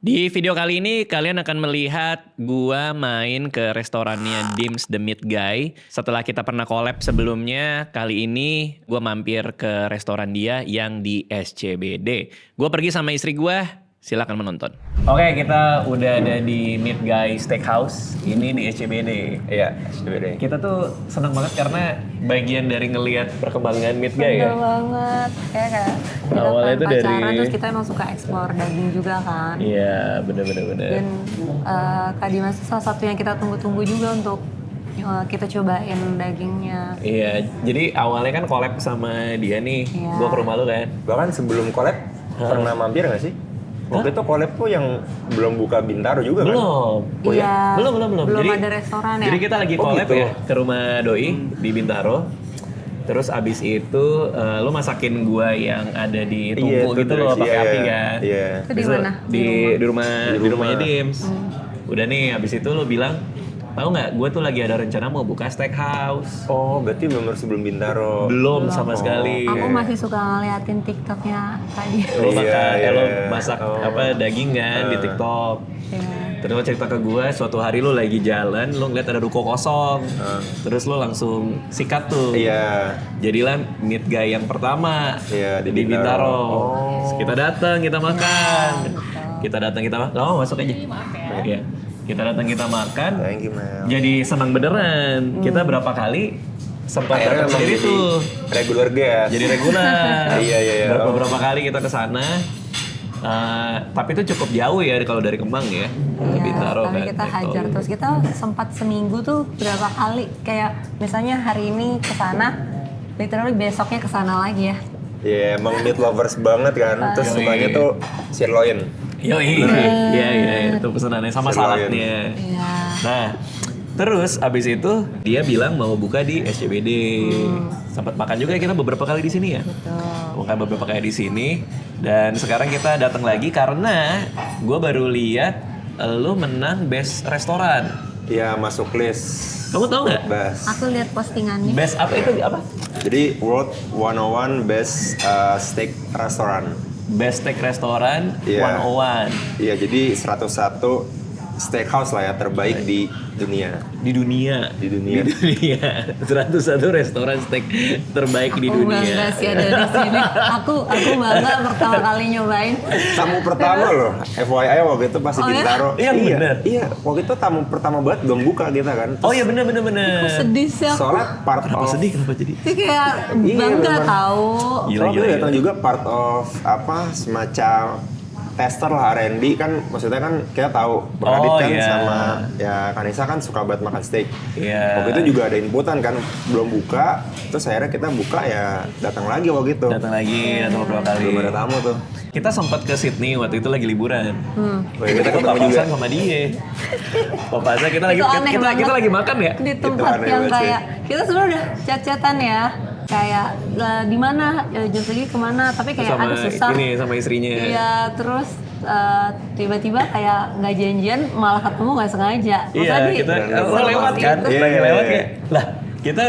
Di video kali ini kalian akan melihat gua main ke restorannya Dim's The Meat Guy. Setelah kita pernah collab sebelumnya, kali ini gua mampir ke restoran dia yang di SCBD. Gua pergi sama istri gua, silakan menonton. Oke, kita udah ada di Meat Guy Steakhouse. Ini di SCBD. Iya, SCBD. Kita tuh senang banget karena bagian dari ngelihat perkembangan Meat Guy ya. Bener banget, ya kan. Kita Awalnya itu pacaran, dari- terus kita emang suka explore daging juga kan. Iya, bener. Dan Kak Dimas itu salah satu yang kita tunggu-tunggu juga untuk kita cobain dagingnya. Iya, jadi awalnya kan collab sama dia nih. Iya. Gua ke rumah lu kan. Bahkan sebelum collab, pernah mampir nggak sih? Waktu itu collab tuh yang belum buka Bintaro juga kan? Belum. Oh ya? Iya. Belum. Belum Jadi- ada restoran ya. Jadi kita lagi Oh, collab gitu. ya ke rumah Doi di Bintaro. Terus abis itu lu masakin gua yang ada di tungku Iya, gitu itu loh pakai iya, api iya. kan. Iya. Itu di Terus mana? Di rumahnya rumah. Dims. Udah nih abis itu lu bilang, tahu nggak? Gue tuh lagi ada rencana mau buka steakhouse. Oh, berarti benar sebelum Bintaro. Belum sama sekali. Aku masih suka ngeliatin TikToknya tadi. Lu Iya, lo iya. masak apa daging kan di TikTok. Iya. Terus lo cerita ke gue, suatu hari lo lagi jalan, lo ngeliat ada ruko kosong. Terus lo langsung sikat tuh. Iya. Jadilah Meat Guy yang pertama Iya, di di Bintaro. Bintaro. Terus kita datang, kita makan. Kita datang, kita makan. Gak mau masuk aja. Iya. Kita datang, kita makan. Thank you, Mel. Jadi senang beneran. Kita berapa kali sempat Akhirnya datang emang sendiri jadi tuh. regular guest. Jadi reguler. Iya. Beberapa kali kita ke sana. Tapi itu cukup jauh ya kalau dari Kemang ya. Iya, Bintaro tapi kan. kita naik hajar tol. terus. Kita sempat seminggu tuh berapa kali. Kayak misalnya hari ini ke sana, literally besoknya ke sana lagi ya. Iya, emang meat lovers banget kan. Terus Yoi. sukanya tuh sirloin. Iya, itu pesanannya sama Sirloin. saladnya. Iya. Nah, terus abis itu dia bilang mau buka di SCBD. Sempat makan juga kita beberapa kali di sini ya. Betul. Makan beberapa kali di sini. Dan sekarang kita datang lagi karena gue baru lihat lu menang best restoran. Iya, masuk list. Kamu tahu nggak? Best. Aku lihat postingannya. Best apa itu apa? Jadi World 101 Best Steak Restaurant. Best Steak Restaurant Iya. 101 Iya, jadi 101 steakhouse lah ya terbaik di dunia. di dunia. Di dunia. 101 restoran steak terbaik di Aku bangga dunia. sih ada di sini. Aku bangga pertama kali nyobain. Tamu pertama loh, FYI waktu itu pas di Oh ya? Bintaro. Iya, bener. Iya, waktu itu tamu pertama banget belum buka kita kan. Oh iya bener. Aku sedih sih aku. Soalnya part Kenapa of sedih? Kenapa jadi? Itu kayak Iya, bangga memang. tahu. Gila. Soalnya gue datang juga part of apa semacam tester lah R&D kan, maksudnya kan kita tahu Radit Oh, kan iya. sama ya Kanisa kan suka banget makan steak. Iya. Waktu itu juga ada inputan kan, belum buka, terus akhirnya kita buka ya datang lagi waktu itu. Datang beberapa kali. Belum ada tamu tuh. Kita sempat ke Sydney waktu itu lagi liburan. Oh, ya, kita Kita ketemu juga. papasan sama dia. Papasan kita lagi Itu aneh kita banget. lagi makan ya. Di tempat aneh yang banget sih. kayak kita sebenarnya udah chat-chatan ya. Kayak di mana jam segini kemana, tapi kayak Sama aduh susah. ini sama istrinya. Iya, terus tiba-tiba kayak nggak janjian malah ketemu nggak sengaja. Iya, Maksudnya di- kita di- lewat kan, itu. Iya, lagi iya, lewat iya. kayak lah kita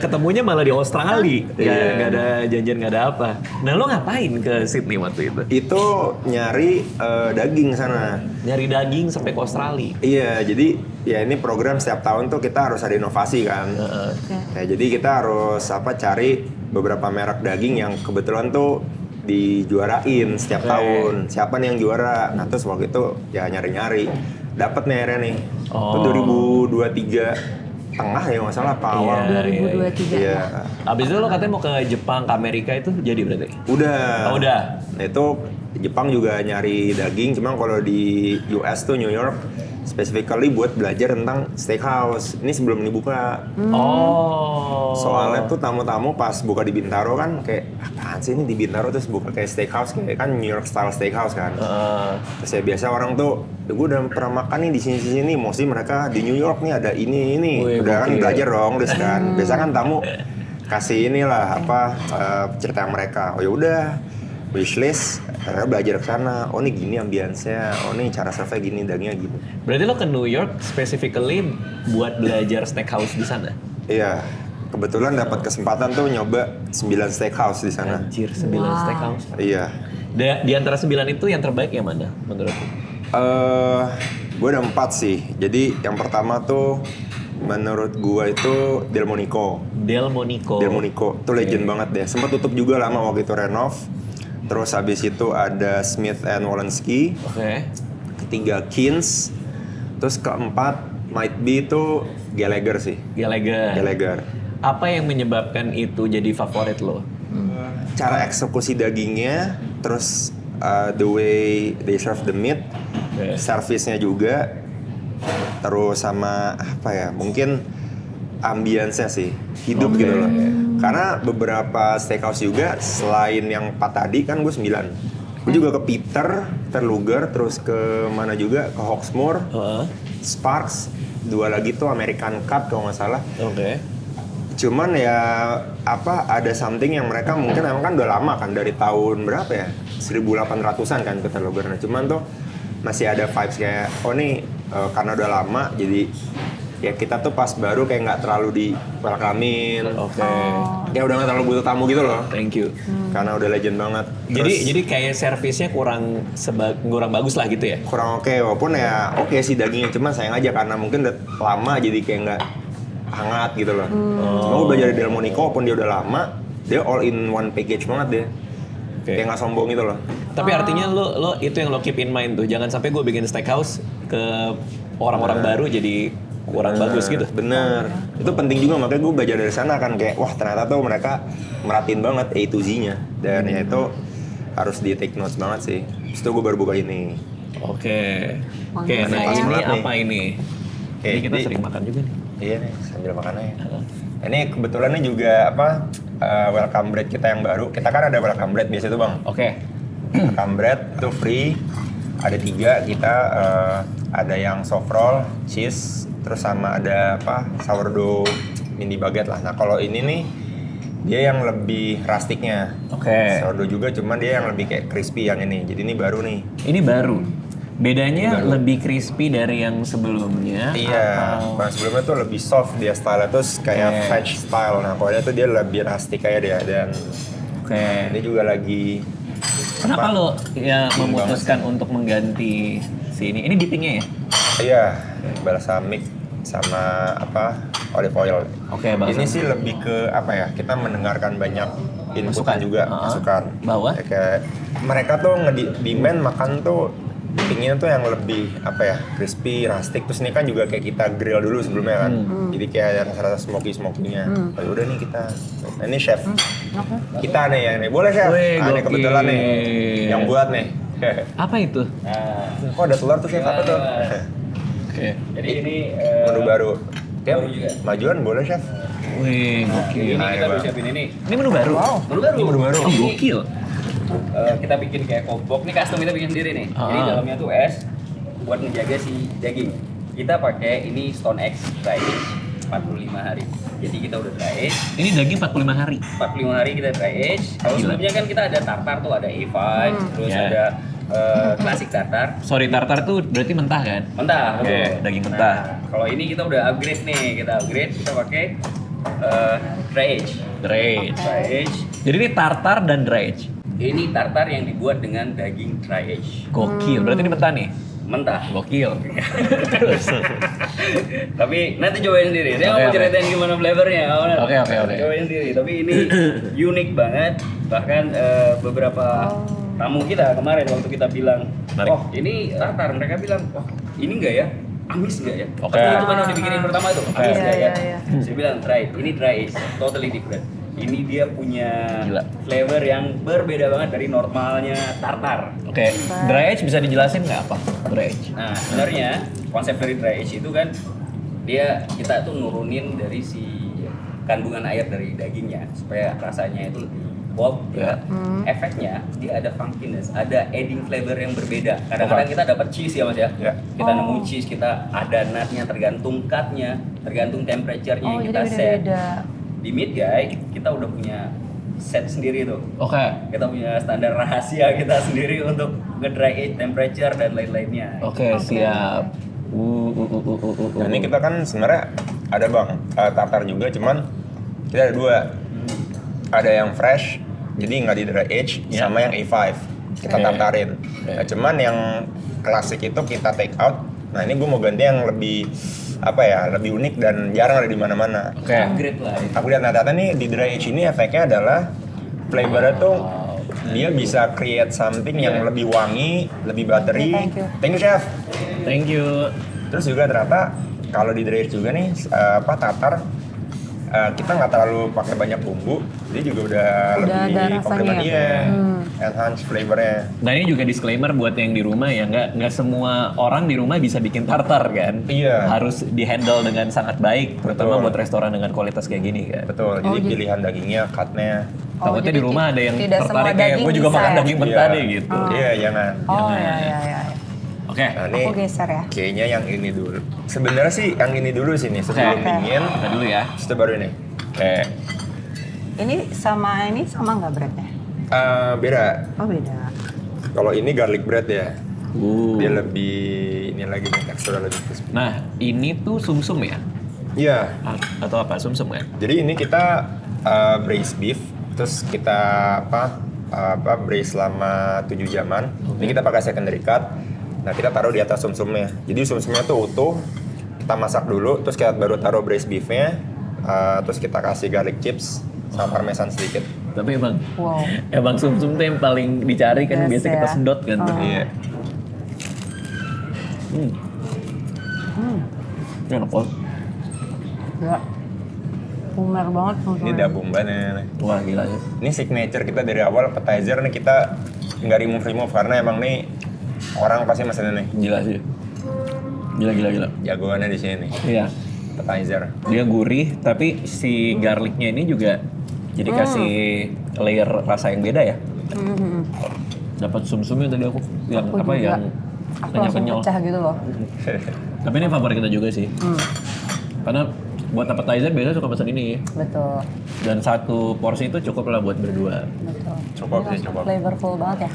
ketemunya malah di Australia, nggak ada janjian nggak ada apa. Nah lo ngapain ke Sydney waktu itu? Itu nyari daging sana. Nyari daging sampai ke Australia. Iya, jadi ya ini program setiap tahun tuh kita harus ada inovasi kan. Oke. Ya, jadi kita harus cari beberapa merek daging yang kebetulan tuh dijuarain setiap tahun. Siapa nih yang juara? Nah terus waktu itu ya nyari-nyari. Dapat nih akhirnya nih. Itu 2023 tengah ya nggak salah apa awal. 2023. Iya. Abis itu lo katanya mau ke Jepang, ke Amerika itu jadi berarti? Udah. Oh, udah. Nah itu Jepang juga nyari daging, cuma kalau di US tuh New York specifically buat belajar tentang steakhouse. Ini sebelum dibuka. Oh. Soalnya tuh tamu-tamu pas buka di Bintaro kan kayak apaan sih ini di Bintaro terus buka kayak steakhouse kayak kan New York style steakhouse kan. Terus ya biasa orang tuh, gue udah pernah makan nih di sini-sini, mostly mereka di New York nih ada ini. Wih, Udah kan gokil. belajar dong, terus kan. Biasa kan tamu kasih inilah apa cerita mereka. Oh ya udah, wishlist, akhirnya belajar ke sana. Oh nih gini ambience-nya, oh nih cara serve gini, dagingnya gini. Berarti lo ke New York specifically buat belajar steakhouse di sana? Iya, kebetulan dapat kesempatan tuh nyoba 9 steakhouse di sana. Anjir, 9 Wow. steakhouse. Iya. Di antara 9 itu yang terbaik yang mana menurut lo? Gue ada 4 sih. Jadi yang pertama tuh menurut gue itu Delmonico. Delmonico. Itu legend banget deh. Sempat tutup juga lama waktu itu renov. Terus habis itu ada Smith and Wollensky. Oke. Ketiga Kins. Terus keempat might be itu Gallagher sih. Gallagher. Apa yang menyebabkan itu jadi favorit lo? Cara eksekusi dagingnya, terus the way they serve the meat, service-nya juga, terus sama apa ya, mungkin ambience-nya sih, hidup gitu loh. Karena beberapa steakhouse juga, selain yang 4 tadi kan gue 9. Gue juga ke Peter Luger, terus ke mana juga, ke Hawksmoor, Sparks, 2 lagi tuh American Cut kalau nggak salah. Cuman ya ada something yang mereka mungkin emang kan udah lama kan, dari tahun berapa ya, 1800-an kan Peter Luger. Nah, cuman tuh masih ada vibes kayak nih karena udah lama jadi ya kita tuh pas baru kayak nggak terlalu di welcome-in. Ya udah nggak terlalu butuh tamu gitu loh. Thank you. Karena udah legend banget. Jadi kayak servisnya kurang bagus lah gitu ya? Kurang oke, walaupun ya oke sih dagingnya, cuman sayang aja karena mungkin udah lama jadi kayak nggak hangat gitu loh. Cuma gue belajar dari Delmonico, walaupun dia udah lama, dia all in one package banget deh. Kayak nggak sombong gitu loh. Tapi artinya lo itu yang lo keep in mind tuh, jangan sampai gue bikin steakhouse ke orang-orang baru jadi kurang bagus gitu. Bener. Itu penting juga, makanya gue belajar dari sana kan, kayak wah ternyata tuh mereka merhatiin banget A to Z-nya. Dan ya itu harus di take notes banget sih. Terus itu gue baru buka ini. Oke, nah Pas ini banget nih. apa ini? Ini kita sering makan juga nih. Iya nih, sambil makan aja. Ini kebetulan nih juga welcome bread kita yang baru. Kita kan ada welcome bread biasa tuh bang. Oke. Welcome bread itu free. Ada 3 kita, ada yang soft roll, cheese, terus sama ada sourdough mini baguette lah. Nah kalau ini nih dia yang lebih rustiknya. Sourdough juga, cuman dia yang lebih kayak crispy yang ini. Jadi ini baru nih. Ini baru. Bedanya lebih crispy dari yang sebelumnya. Iya, yang sebelumnya tuh lebih soft dia style, terus kayak French style. Nah kalau tuh dia lebih rustic kayak dia, dan ini juga lagi. Kenapa lo ya memutuskan untuk mengganti si ini? Ini dippingnya ya? Iya, balsamic sama olive oil. Ini sih lebih ke kita mendengarkan banyak inputan juga, masukan. Bahwa? Kayak mereka tuh demand makan tuh pinginnya tuh yang lebih crispy, rustic. Terus ini kan juga kayak kita grill dulu sebelumnya kan. Jadi kayak ada rasa-rasa smoky-smokinya. Oh udah nih kita. Nah, ini chef. Kita nih yang nih. Boleh chef. Ini kebetulan nih yang buat nih. Apa itu? Kok ada telur tuh chef? Apa tuh? Jadi ini menu baru. Ya, baru juga. majuan boleh chef. Wih, gokil. Ini kita Bang. udah siapin ini. Ini menu baru? Menu baru. Oh, gokil. Kita bikin kayak kobok. Ini custom kita bikin sendiri nih. Jadi dalamnya tuh es buat menjaga si daging. Kita pakai ini Stone X dry age 45 hari. Jadi kita udah dry age. Ini daging 45 hari. 45 hari kita dry age. Kalau sebelumnya kan kita ada tartar tuh, ada A5, terus Ya. ada klasik tartar. Sorry, tartar tuh berarti mentah kan? Mentah, Oke, betul. daging mentah. Nah, kalau ini kita udah upgrade nih, kita pakai dry age. Dry age. Dry age. Jadi ini tartar dan dry age. Ini tartar yang dibuat dengan daging dry age. Gokil. Berarti ini mentah nih? Mentah. Gokil. Tapi nanti cobain sendiri. Saya Oke, mau oke. ceritain gimana flavornya. Oke. Cobain sendiri. Tapi ini unik banget. Bahkan beberapa tamu kita kemarin waktu kita bilang, Menarik. oh ini tartar. Mereka bilang, wah ini enggak ya? Amis enggak ya? Oke. Waktu itu kan udah dipikirin pertama itu. Amis enggak ya? Iya. Saya bilang, try. Ini dry age. Totally different. Ini dia punya Gila. flavor yang berbeda banget dari normalnya tartar. Oke. Dry age bisa dijelasin nggak apa? Dry age. Nah, sebenarnya konsep dari dry age itu kan kita tuh nurunin dari si kandungan air dari dagingnya supaya rasanya itu lebih bold. Ya. Efeknya dia ada funkiness, ada adding flavor yang berbeda. Kadang-kadang kita dapat cheese ya Mas ya. Ya. Kita nemu cheese, kita ada nutnya, tergantung cutnya, tergantung temperature-nya yang kita jadi set. beda-beda. Di Meat Guy kita udah punya set sendiri tuh. Oke. Kita punya standar rahasia kita sendiri untuk nge-dry age, temperature dan lain-lainnya. Oke, siap. Nah ini kita kan sebenarnya ada bang tartar juga, cuman kita ada 2. Ada yang fresh, jadi nggak di dry age, Ya. sama yang A5. kita tartarin. Nah, cuman yang klasik itu kita take out. Nah ini gue mau ganti yang lebih lebih unik dan jarang ada di mana-mana. Oke. Upgrade lah ya. Aku lihat ternyata nih di dry age ini efeknya adalah flavornya tuh dia bisa create something yang lebih wangi, lebih buttery. Thank you. Thank you chef. Thank you. Terus juga ternyata kalau di dry age juga nih tartar kita nggak terlalu pakai banyak bumbu, dia juga udah ada lebih rasanya. enhance flavornya. Nah ini juga disclaimer buat yang di rumah ya, nggak semua orang di rumah bisa bikin tartar kan. Iya. Harus dihandle dengan sangat baik, terutama Betul. buat restoran dengan kualitas kayak gini kan. Betul, jadi pilihan dagingnya, cutnya. Takutnya jadi di rumah ada yang tidak semua tertarik kayak daging gue juga bisa makan ya?" daging mentah deh gitu. Iya, jangan. Oh Jangan. ya. Oke. Nah, ini Aku geser ya. kayaknya yang ini dulu. Sebenarnya sih yang ini dulu sih nih sebelum Oke. dingin. Kita dulu ya. Terus itu baru ini. Oke. Ini sama nggak breadnya? Beda. Oh beda. Kalau ini garlic bread ya. Dia Uh. lebih ini lagi nih teksturnya lebih crispy. Nah ini tuh sumsum ya? Iya. Atau apa? Sumsum kan? Jadi ini kita braised beef, terus kita braise selama 7 jaman. Ini kita pakai secondary cut. Nah kita taruh di atas sumsumnya. Jadi sumsumnya tuh utuh. Kita masak dulu, terus kita baru taruh braised beefnya. Terus kita kasih garlic chips sama parmesan sedikit. Tapi emang, Wow. emang sumsum tuh yang paling dicari kan, Yes, biasa kita ya. sedot kan. Oh. Iya. Enak banget. Ya. Lumer banget. Ini dabung banget. Wah gila ya. Ini signature kita dari awal appetizer nih kita nggak remove karena emang nih orang pasti mesen nih Gila sih. Gila. jagoannya di sini nih Iya. appetizer. Dia gurih, tapi si garlicnya ini juga jadi kasih layer rasa yang beda ya. Dapat sumsumnya tadi aku yang Aku apa juga. yang Aku langsung kenyal-kenyal. pecah gitu loh. Tapi ini favorit kita juga sih. Karena buat appetizer biasanya suka pesan ini. Betul. Dan satu porsi itu cukup lah buat berdua. Betul. Cukup Ini sih, langsung cukup. Flavorful banget ya.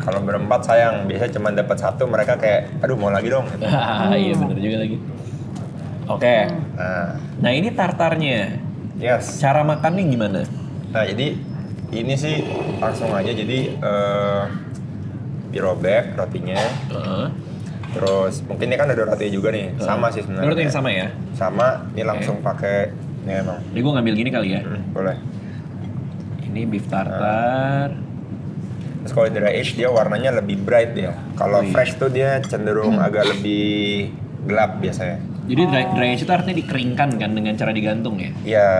Kalau berempat sayang, biasanya cuma dapat satu mereka kayak aduh mau lagi dong. Iya bener juga lagi. Oke. Nah, Nah ini tartarnya. yes. Cara makannya gimana? Nah jadi ini sih langsung aja jadi dirobek rotinya. Heeh. Terus mungkin ini kan ada roti juga nih, sama sih sebenarnya. Menurut yang sama ya? Sama, ini langsung pakai ini emang. Jadi gue ngambil gini kali ya. Boleh. Ini beef tartar. Terus kalau dry age dia warnanya lebih bright ya. Kalau Oh, iya. fresh tuh dia cenderung agak lebih gelap biasanya. Jadi dry age itu artinya dikeringkan kan dengan cara digantung ya? Iya,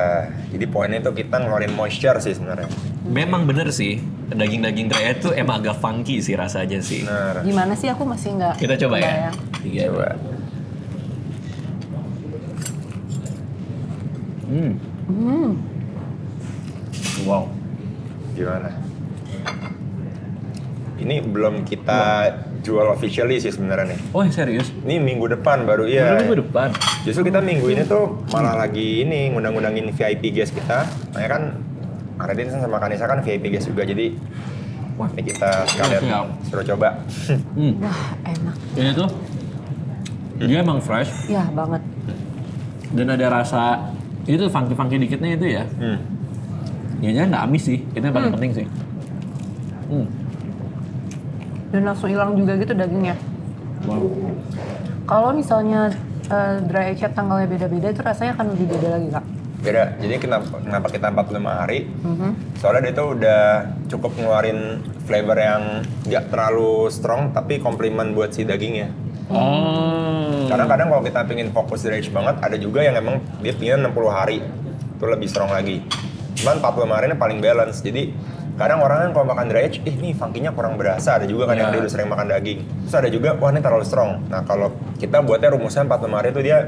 jadi poinnya tuh kita ngeluarin moisture sih sebenarnya. Memang bener sih, daging-daging dry age tuh emang agak funky sih rasanya sih. Benar. Gimana sih aku masih nggak Kita coba ya. kebayang. Iya. Coba. Wow. Gimana? Ini belum kita jual officially sih sebenarnya nih. Oh serius? Ini minggu depan baru Baru iya. minggu depan. Justru kita minggu ini tuh malah lagi ini ngundang-undangin VIP guest kita. Makanya kan Aradin sama Kanisa kan VIP guest juga jadi wah ini kita sekalian siap. suruh coba. Wah enak. Ini tuh dia emang fresh Ya banget. dan ada rasa itu funky dikitnya itu ya. Ya nggak amis sih, itu yang paling penting sih. Dan langsung hilang juga gitu dagingnya. Wow. Kalau misalnya dry age tanggalnya beda-beda itu rasanya akan lebih beda lagi kak. Beda. Jadi kenapa kita 45 hari? Soalnya dia tuh udah cukup ngeluarin flavor yang nggak terlalu strong tapi komplimen buat si dagingnya. Oh. Karena kadang kalau kita pengen fokus dry age banget, ada juga yang emang dia pengen 60 hari. Itu lebih strong lagi. Cuman 45 hari ini paling balance. Jadi kadang orang kan kalau makan dry age, ini funky-nya kurang berasa. Ada juga kan yang dia udah sering makan daging. Terus ada juga, wah ini terlalu strong. Nah kalau kita buatnya rumusnya 45 hari itu dia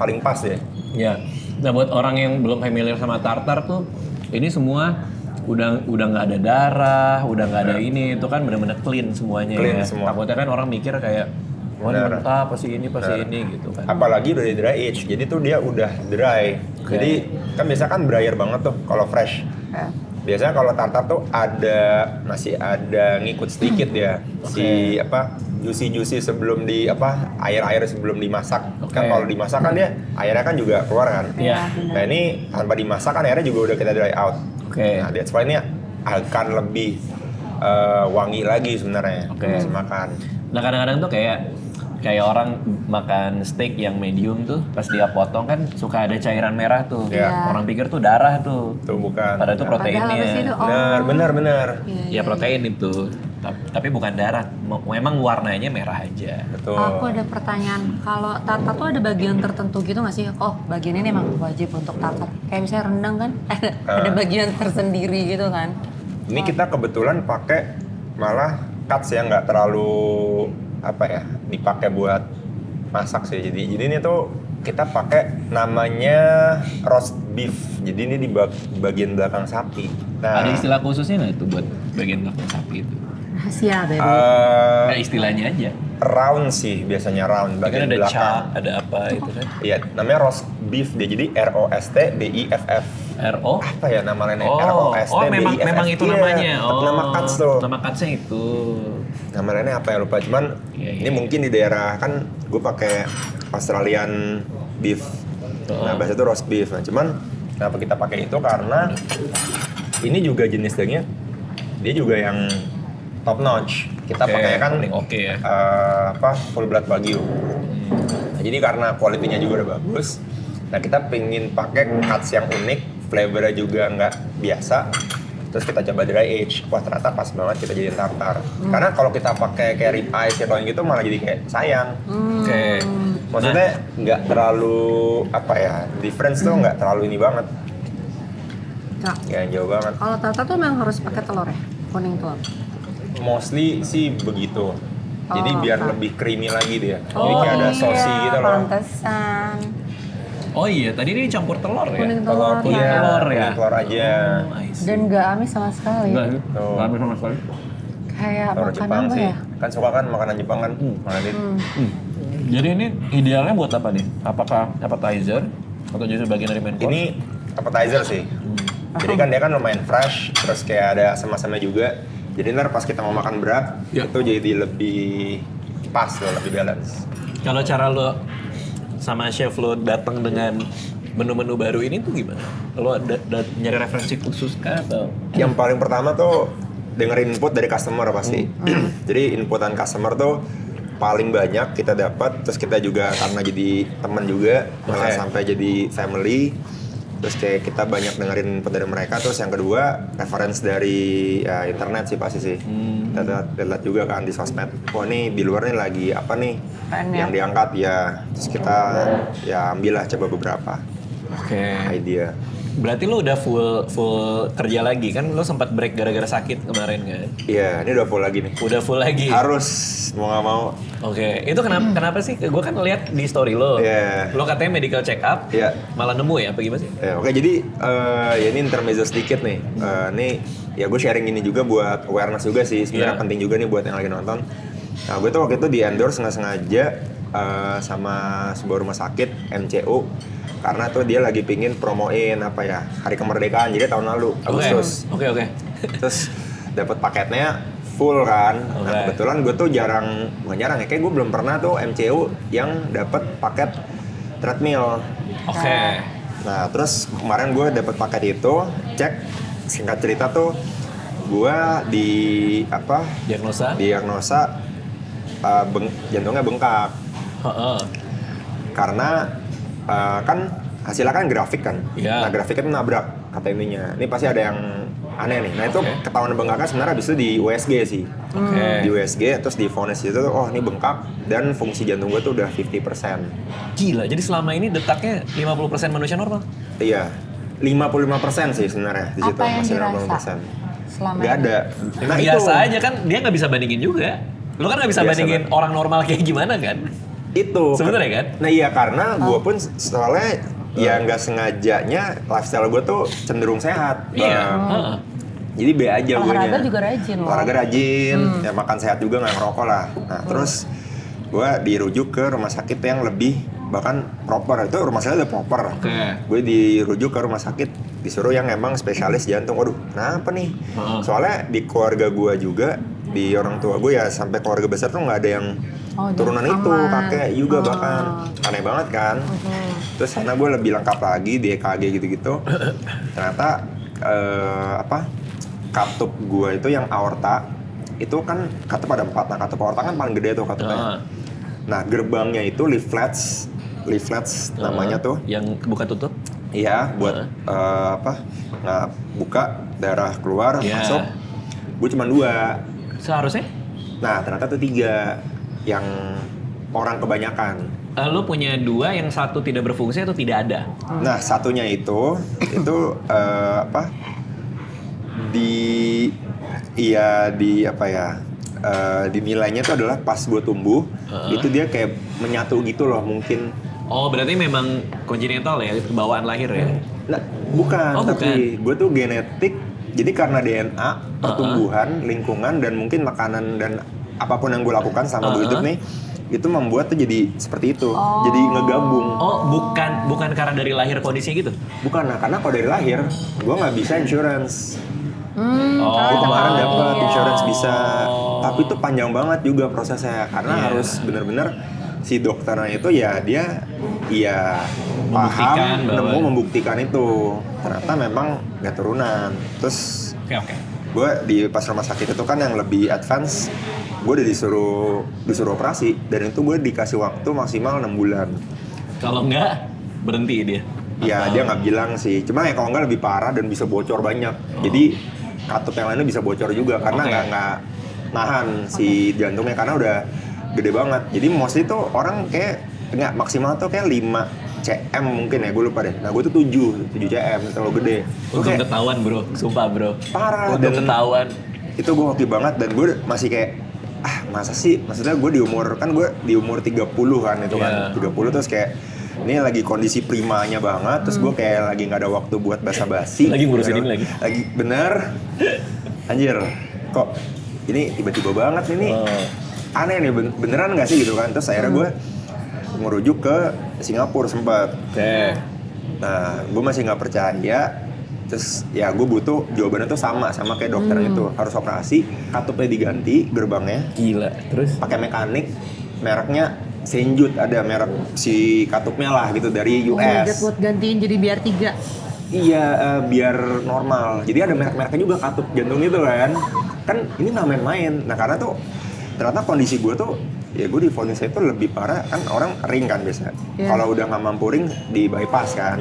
paling pas ya. Ya. Nah buat orang yang belum familiar sama tartar tuh, ini semua udah nggak ada darah, udah nggak ada ini, itu kan benar-benar clean semuanya. Clean ya. semua. Takutnya kan orang mikir kayak, wah ini Benar. mentah, pasti ini gitu kan. Apalagi udah di dry age, jadi tuh dia udah dry. Oke. Jadi kan biasa kan dryer banget tuh kalau fresh. Ya. Biasanya kalau tartar tuh masih ada ngikut sedikit ya si juicy sebelum di air sebelum dimasak. Kan kalau dimasak kan dia airnya kan juga keluar kan. Iya. Nah ini tanpa dimasak kan airnya juga udah kita dry out. Oke. Nah that's why ini akan lebih wangi lagi sebenarnya. Oke. Pas makan. Nah kadang-kadang tuh kayak orang makan steak yang medium tuh pas dia potong kan suka ada cairan merah tuh. Iya. Orang pikir tuh darah tuh. Tuh bukan. Padahal itu proteinnya. Padahal apa sih itu? Oh. Benar. Ya protein itu. Tapi bukan darah. Memang warnanya merah aja. Betul. Aku ada pertanyaan, kalau tartar tuh ada bagian tertentu gitu nggak sih? Oh, bagian ini emang wajib untuk tartar. Kayak misalnya rendang kan, ada bagian tersendiri gitu kan? Ini kita kebetulan pakai malah cuts yang nggak terlalu dipakai buat masak sih. Jadi ini tuh kita pakai namanya roast beef. Jadi ini di bagian belakang sapi. Nah, Ada istilah khususnya nggak itu buat bagian belakang sapi itu? Rahasia, Beb. Nggak istilahnya aja. round sih biasanya round Kan bagian ada belakang. cha, ada apa itu kan? Iya, namanya roast beef dia. Jadi ROSTBIFF. RO? Apa ya nama lainnya? Oh ROSTBIFF. memang itu Iya, namanya. nama cuts tuh. Nama cutsnya itu. Nama lainnya apa ya lupa, cuman Iya. ini mungkin di daerah kan gue pakai Australian beef. Nah, bahasa itu roast beef. Nah, cuman kenapa kita pakai itu karena ini juga jenis dagingnya dia juga yang top notch. Kita Oke, pakai kan paling oke ya. full blood wagyu. Nah, jadi karena kualitinya juga udah bagus. Nah, kita pengen pakai cuts yang unik, flavornya juga nggak biasa. Terus kita coba dry age, wah ternyata pas banget kita jadiin tartar. Karena kalau kita pakai kayak rib eye, sirloin gitu malah jadi kayak sayang. Oke. Maksudnya nggak terlalu difference tuh nggak terlalu ini banget, Nah, nggak jauh banget. kalau tartar tuh memang harus pakai telur ya? Kuning telur? Mostly sih begitu. Jadi biar lebih creamy lagi dia. Jadi Oh, kayak ada saucy iya, gitu loh. Pantesan. Oh iya, tadi ini campur telur ya? Kuning telur, Telur, ya. telur ya? kuning telur aja. Oh, I see. Dan nggak amis sama sekali. Enggak, Tuh. nggak habis sama sekali. Kayak Telur makan Jepang apa sih. ya? Kan suka kan makanan Jepang kan. Malah Jadi ini idealnya buat apa nih? Apakah appetizer atau justru bagian dari main course? ini appetizer sih. Jadi kan dia kan lumayan fresh, terus kayak ada asam-asamnya juga. Jadi ntar pas kita mau makan berat, Ya. itu jadi lebih pas loh, lebih balance. Kalau cara lo sama chef lo datang dengan menu-menu baru ini tuh gimana? Lo ada nyari referensi khusus kah atau? Yang paling pertama tuh dengerin input dari customer pasti. Jadi inputan customer tuh paling banyak kita dapat, terus kita juga karena jadi teman juga, malah Oke. sampai jadi family. Terus kayak kita banyak dengerin input dari mereka. Terus yang kedua, reference dari internet sih pasti sih. Kita lihat juga kan di sosmed. Wah nih di luar nih lagi apa nih Keren ya. yang diangkat ya. Terus kita ya ambil lah coba beberapa Oke. idea. Berarti lo udah full kerja lagi kan? Lo sempat break gara-gara sakit kemarin kan? Iya, ini udah full lagi nih. Udah full lagi. Harus mau nggak mau. Oke, itu kenapa sih? Gue kan lihat di story lo. Iya. Lo katanya medical check up, Iya. malah nemu ya? Apa gimana sih? Ya, oke, jadi ya ini intermezzo sedikit nih. Nih ya gue sharing ini juga buat awareness juga sih. Sebenarnya Iya. penting juga nih buat yang lagi nonton. Nah, gue tuh waktu itu di endorse nggak sengaja sama sebuah rumah sakit MCU karena tuh dia lagi pingin promoin Hari Kemerdekaan, jadi tahun lalu Agustus. Oke. Terus dapat paketnya full kan. Nah, Oke. kebetulan gue tuh bukan jarang ya, kayak gue belum pernah tuh MCU yang dapat paket treadmill. Oke. Nah, terus kemarin gue dapat paket itu, cek singkat cerita tuh gue Diagnosa? diagnosa jantungnya bengkak Heeh. karena kan hasilnya kan grafik kan. Iya. Nah, grafiknya tuh nabrak kata ininya. Ini pasti ada yang aneh nih. Nah, itu Oke. ketahuan bengkaknya sebenarnya habis itu di USG sih. Oke. Di USG terus di vonis itu tuh ini bengkak dan fungsi jantung gue tuh udah 50%. Gila, jadi selama ini detaknya 50% manusia normal? Iya. 55% sih sebenarnya di situ Apa yang masih dirasa 50%. selama Nggak ini? ada. Nah, Biasa aja kan, dia nggak bisa bandingin juga. Lo kan nggak bisa Biasa bandingin banget. orang normal kayak gimana kan? Itu Sebenarnya kan? Nah iya, karena gue pun soalnya ya nggak sengajanya lifestyle gue tuh cenderung sehat. Iya. Bang. Heeh. Jadi B aja gue. Olahraga juga rajin loh. Olahraga rajin, ya makan sehat juga, nggak ngerokok lah. Nah terus gue dirujuk ke rumah sakit yang lebih bahkan proper. Itu rumah sakit udah proper. Oke. Gue dirujuk ke rumah sakit, disuruh yang emang spesialis jantung. Waduh, kenapa nih? Heeh. Soalnya di keluarga gue juga, di orang tua gue ya sampai keluarga besar tuh nggak ada yang turunan jadi itu, aman. kakek juga bahkan. Aneh banget kan? Terus karena gue lebih lengkap lagi di EKG gitu-gitu. Ternyata katup gue itu yang aorta itu kan katup ada 4. Nah katup aorta kan paling gede tuh katupnya. Nah gerbangnya itu leaflets namanya tuh. Yang buka tutup? Iya, buat nggak buka, darah keluar, masuk. Gue cuma 2. Seharusnya? Nah, ternyata tuh 3 yang orang kebanyakan. Lo punya 2, yang satu tidak berfungsi atau tidak ada? Nah, satunya itu dinilainya itu adalah pas gue tumbuh, itu dia kayak menyatu gitu loh mungkin. Oh, berarti memang congenital ya, bawaan lahir ya? Nah, bukan, tapi gue tuh genetik. Jadi karena DNA, pertumbuhan, lingkungan, dan mungkin makanan dan apapun yang gue lakukan selama gue hidup nih, itu membuat tuh jadi seperti itu. Jadi ngegabung. Oh, bukan karena dari lahir kondisinya gitu? Bukan, nah karena kalau dari lahir, gue nggak bisa insurance. Gue kemarin dapat insurance bisa, tapi itu panjang banget juga prosesnya karena harus bener-bener si dokternya itu ya dia paham, membuktikan itu ternyata memang nggak turunan. Terus gue di pas rumah sakit itu kan yang lebih advance, gue udah disuruh operasi dan itu gue dikasih waktu maksimal 6 bulan. Kalau nggak berhenti dia? Ya dia nggak bilang sih, cuma ya kalau nggak lebih parah dan bisa bocor banyak. Jadi katup yang lainnya bisa bocor juga karena nggak nahan si jantungnya karena udah gede banget. Jadi mostly tuh orang kayak nggak maksimal tuh kayak 5 cm mungkin ya, gue lupa deh. Nah gue tuh 7 cm, terlalu gede. Untung ketahuan bro, sumpah bro. Parah. Untung ketahuan. Itu gue hoki banget dan gue masih kayak masa sih? Maksudnya gue di umur 30 kan itu kan. 30 terus kayak ini lagi kondisi primanya banget, terus gue kayak lagi nggak ada waktu buat basa-basi. Lagi ngurusin ini lagi. Lagi bener. Anjir, kok ini tiba-tiba banget ini. Aneh nih, beneran nggak sih gitu kan? Terus akhirnya gue ngerujuk ke Singapura sempat. Nah, gue masih nggak percaya. Terus ya gue butuh jawabannya tuh sama kayak dokter itu, harus operasi, katupnya diganti gerbangnya. Gila. Terus pakai mekanik, mereknya Senjut, ada merek si katupnya lah gitu dari US. Buat gantiin jadi biar 3. Iya, biar normal. Jadi ada merek-mereknya juga katup jantung itu kan. Kan ini nggak main-main. Nah karena tuh ternyata kondisi gue tuh ya gue divonis itu lebih parah kan, orang ring kan biasa. Kalau udah nggak mampu ring di bypass kan.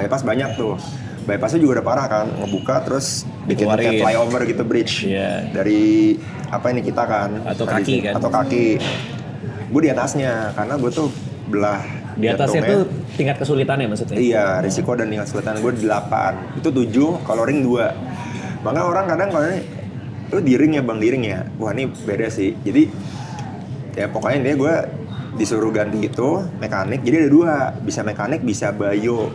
Bypass banyak tuh. Bypassnya juga udah parah kan, ngebuka terus bikin kayak flyover gitu, bridge dari apa ini kita kan atau kaki kan atau kaki. Gue di atasnya karena gue tuh belah di atasnya tuh tingkat kesulitannya maksudnya. Iya, risiko dan tingkat kesulitan gue 8. Itu 7, kalau ring 2. Makanya orang kadang kalau ini lu di ring ya bang, di ring ya. Wah ini beda sih. Jadi ya pokoknya dia gue disuruh ganti itu mekanik. Jadi ada 2, bisa mekanik, bisa bio.